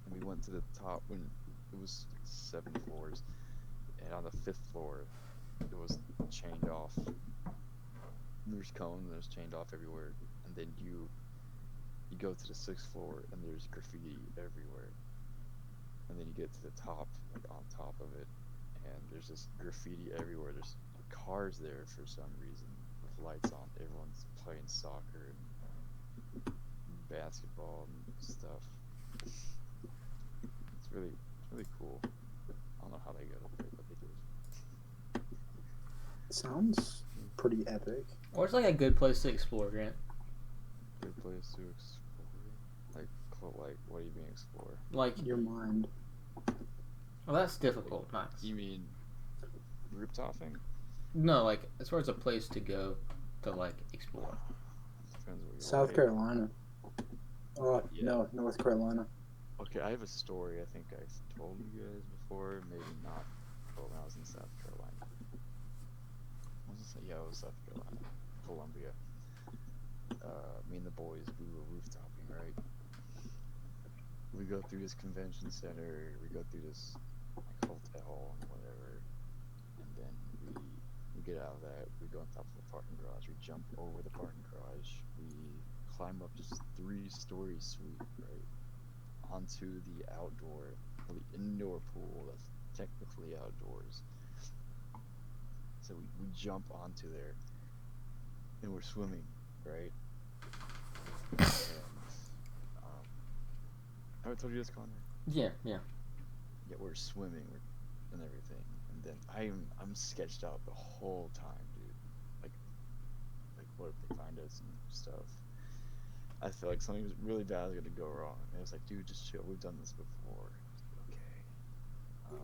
Speaker 2: and we went to the top when it was like 7 floors, and on the 5th floor, it was chained off. There's cones, and there's chained off everywhere, and then you go to the 6th floor, and there's graffiti everywhere, and then you get to the top, like on top of it, and there's just graffiti everywhere. There's cars there for some reason with lights on. Everyone's playing soccer and basketball and stuff. It's really cool. I don't know how they got up there, but they did.
Speaker 3: Sounds pretty epic.
Speaker 1: What's like a good place to explore, Grant?
Speaker 2: Good place to explore. Like what do you mean explore?
Speaker 1: Like,
Speaker 3: Your mind.
Speaker 1: well, that's difficult. Nice.
Speaker 2: You mean rooftoping?
Speaker 1: No, like as far as a place to go to like explore.
Speaker 2: Depends what you
Speaker 3: South
Speaker 2: like.
Speaker 3: Carolina.
Speaker 2: Yeah.
Speaker 3: No, North Carolina.
Speaker 2: Okay, I have a story I think I've told you guys before, maybe not. But when I was in South Carolina. Yeah, it was South Carolina. Columbia. Me and the boys, we were rooftoping, right? We go through this convention center, we go through this like, hotel and whatever, and then we get out of that, we go on top of the parking garage, we jump over the parking garage, we climb up this 3-story suite, right, onto the outdoor, well, the indoor pool that's technically outdoors. So we jump onto there, and we're swimming, right? And have I told you this, Connor?
Speaker 1: Yeah.
Speaker 2: Yeah, we're swimming and everything, and then I'm sketched out the whole time, dude. Like what if they find us and stuff? I feel like something really bad is gonna go wrong. And it was like, dude, just chill. We've done this before. Okay.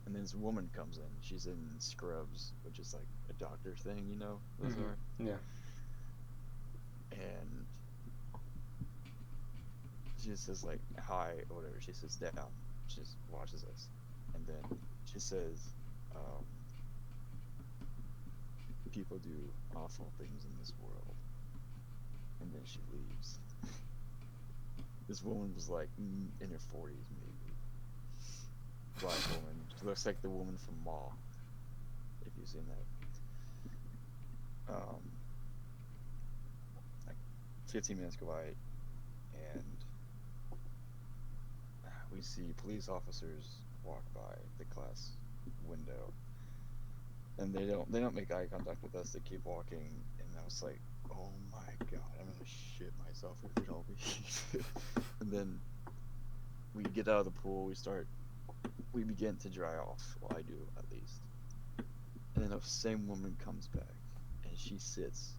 Speaker 2: And then this woman comes in. She's in scrubs, which is like a doctor thing, you know? Those
Speaker 1: Mhm.
Speaker 2: are.
Speaker 1: Yeah.
Speaker 2: And she says like, hi, or whatever. She sits down. She just watches us. And then she says, people do awful things in this world. And then she leaves. This woman was like in her 40s, maybe. Black woman. She looks like the woman from Maw, if you've seen that. Like 15 minutes go by, and we see police officers walk by the class window, and they don't make eye contact with us. They keep walking, and I was like, oh my god, I'm gonna shit myself if we don't leave. And then we get out of the pool, we begin to dry off. Well, I do, at least. And then the same woman comes back, and she sits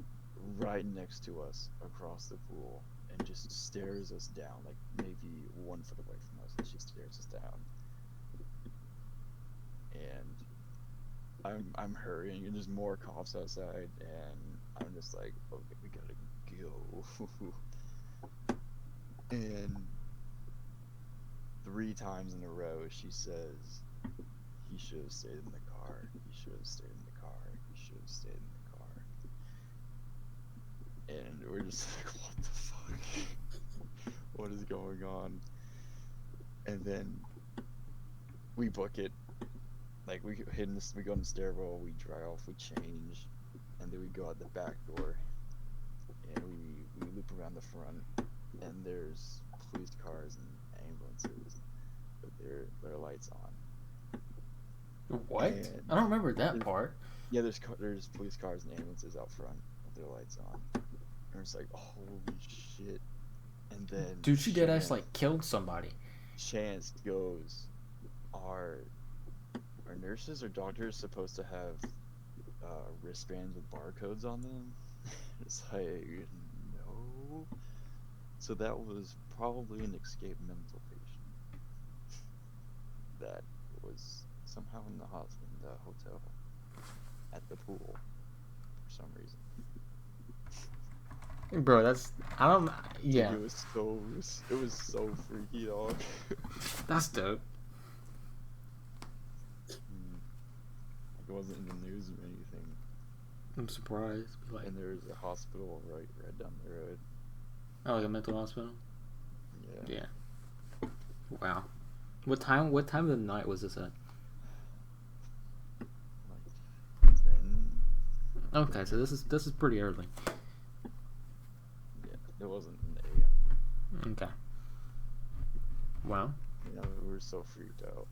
Speaker 2: right next to us across the pool and just stares us down, like maybe 1 foot away from us, and she stares us down. And I'm hurrying, and there's more cops outside, and I'm just like, okay, we gotta go. And 3 times in a row, she says, he should have stayed in the car. He should have stayed in the car. He should have stayed in the car. And we're just like, what the fuck? What is going on? And then we book it. Like, we go in the stairwell, we dry off, we change, and then we go out the back door, and we loop around the front, and there's police cars and ambulances with their lights on.
Speaker 1: What?
Speaker 2: And
Speaker 1: I don't remember that part.
Speaker 2: Yeah, there's police cars and ambulances out front with their lights on. And it's like, holy shit. And then
Speaker 1: Dude, she deadass like killed somebody.
Speaker 2: Chance goes, are nurses or doctors supposed to have wristbands with barcodes on them? It's like, no. So that was probably an escaped mental patient that was somehow in the hotel at the pool for some reason.
Speaker 1: Bro, yeah.
Speaker 2: It was so freaky, dog.
Speaker 1: That's dope.
Speaker 2: It wasn't in the news or anything.
Speaker 1: I'm surprised. Like,
Speaker 2: And there's a hospital right down the road.
Speaker 1: oh, like a mental hospital?
Speaker 2: Yeah.
Speaker 1: Yeah. Wow. What time of the night was this at?
Speaker 2: Like 10.
Speaker 1: Okay, so this is pretty early.
Speaker 2: Yeah, it wasn't in the AM.
Speaker 1: Okay. Wow.
Speaker 2: You know, we were so freaked out.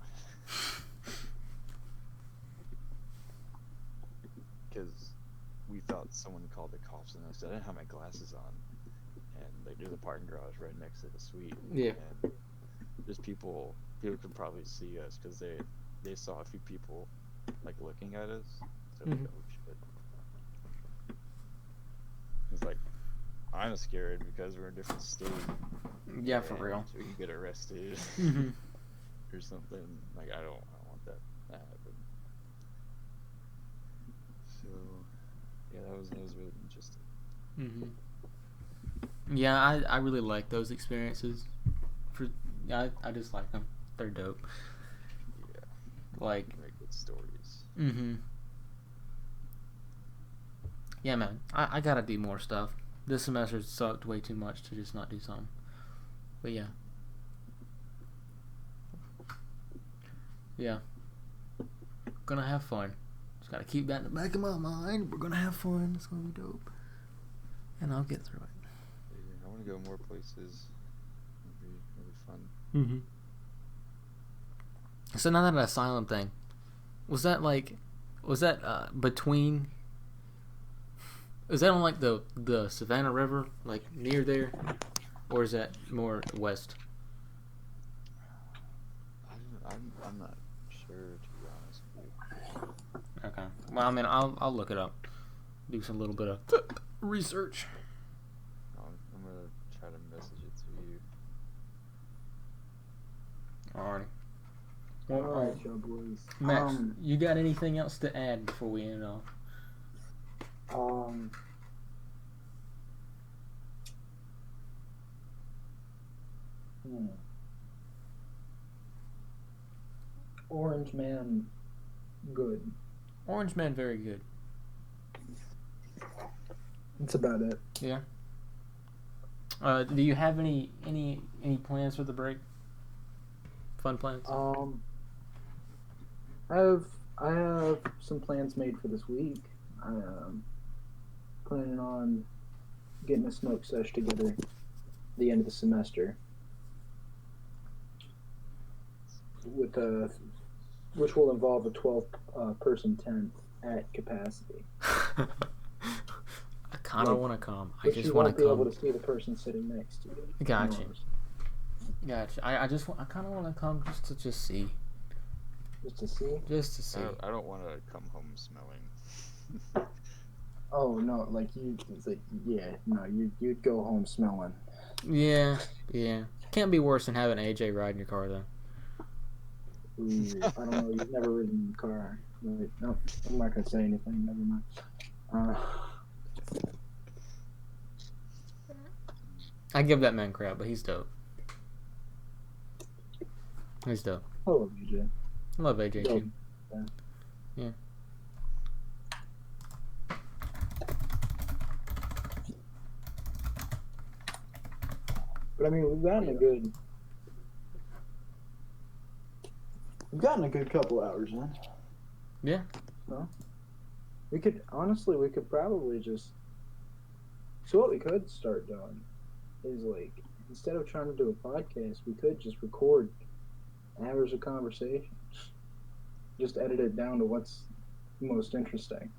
Speaker 2: Because we thought someone called the cops on us. I didn't have my glasses on. And like, there's a parking garage right next to the suite.
Speaker 1: Yeah.
Speaker 2: And there's people could probably see us because they saw a few people like looking at us. So like, oh shit. It's like, I'm scared because we're in a different state.
Speaker 1: Yeah, for real.
Speaker 2: So we can get arrested
Speaker 1: Mm-hmm.
Speaker 2: or something. Like, I don't want that to happen. So yeah, that was really interesting.
Speaker 1: Mm-hmm. Yeah, I really like those experiences. I just like them. They're dope.
Speaker 2: Yeah.
Speaker 1: Like,
Speaker 2: Very good stories.
Speaker 1: mm-hmm. Yeah, man. I gotta do more stuff. This semester sucked way too much to just not do something. But yeah. Yeah. Gonna have fun. Just gotta keep that in the back of my mind. We're gonna have fun. It's gonna be dope. And I'll get through it.
Speaker 2: Yeah, I want to go more places. It'd be really fun.
Speaker 1: Mm-hmm. So now that asylum thing, was that between? Is that on like the Savannah River, like near there, or is that more west?
Speaker 2: I'm not sure, to be honest with you.
Speaker 1: Okay. Well, I mean, I'll look it up, do some little bit of research.
Speaker 2: I'm gonna try to message it to you.
Speaker 1: Alrighty.
Speaker 3: Alright, y'all boys.
Speaker 1: Max, you got anything else to add before we end off?
Speaker 3: Orange Man, good.
Speaker 1: Orange Man, very good.
Speaker 3: That's about it.
Speaker 1: Yeah. Do you have any plans for the break? Fun plans?
Speaker 3: I have some plans made for this week. I planning on getting a smoke sesh together at the end of the semester with which will involve a 12 person tent at capacity.
Speaker 1: I kind of want to come. I just
Speaker 3: want
Speaker 1: to
Speaker 3: be
Speaker 1: come.
Speaker 3: able to see the person sitting next to you.
Speaker 1: Gotcha. I kind of want to come just to see.
Speaker 3: Just to see?
Speaker 1: Just to see.
Speaker 2: I don't want to come home smelling.
Speaker 3: Oh no! Like you'd go home smelling.
Speaker 1: Yeah. Can't be worse than having AJ ride in your car though.
Speaker 3: Ooh, I don't know. You've never ridden in a car. Wait, no, I'm not gonna say anything. Never mind.
Speaker 1: I give that man crap, but he's dope. He's dope.
Speaker 3: I love AJ.
Speaker 1: I love AJ too. Yeah.
Speaker 3: But I mean, we've gotten a good couple hours, man.
Speaker 1: Yeah.
Speaker 3: So we could probably just. So what we could start doing is like, instead of trying to do a podcast, we could just record hours of conversation. Just edit it down to what's most interesting.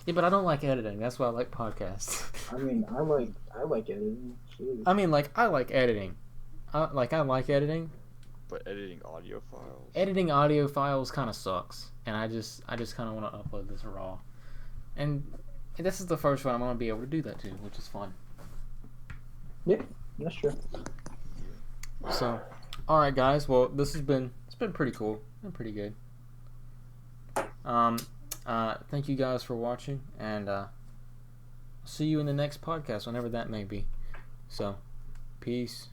Speaker 1: Yeah, but I don't like editing. That's why I like podcasts.
Speaker 3: I mean, I like editing. Jeez.
Speaker 1: I mean, like, I like editing. I like editing.
Speaker 2: But editing audio files.
Speaker 1: Editing audio files kind of sucks, and I just kind of want to upload this raw. And this is the first one I'm gonna be able to do that to, which is fun.
Speaker 3: Yeah, that's true.
Speaker 1: So, all right, guys. Well, it's been pretty cool. Been pretty good. Thank you guys for watching, and see you in the next podcast, whenever that may be. So, peace.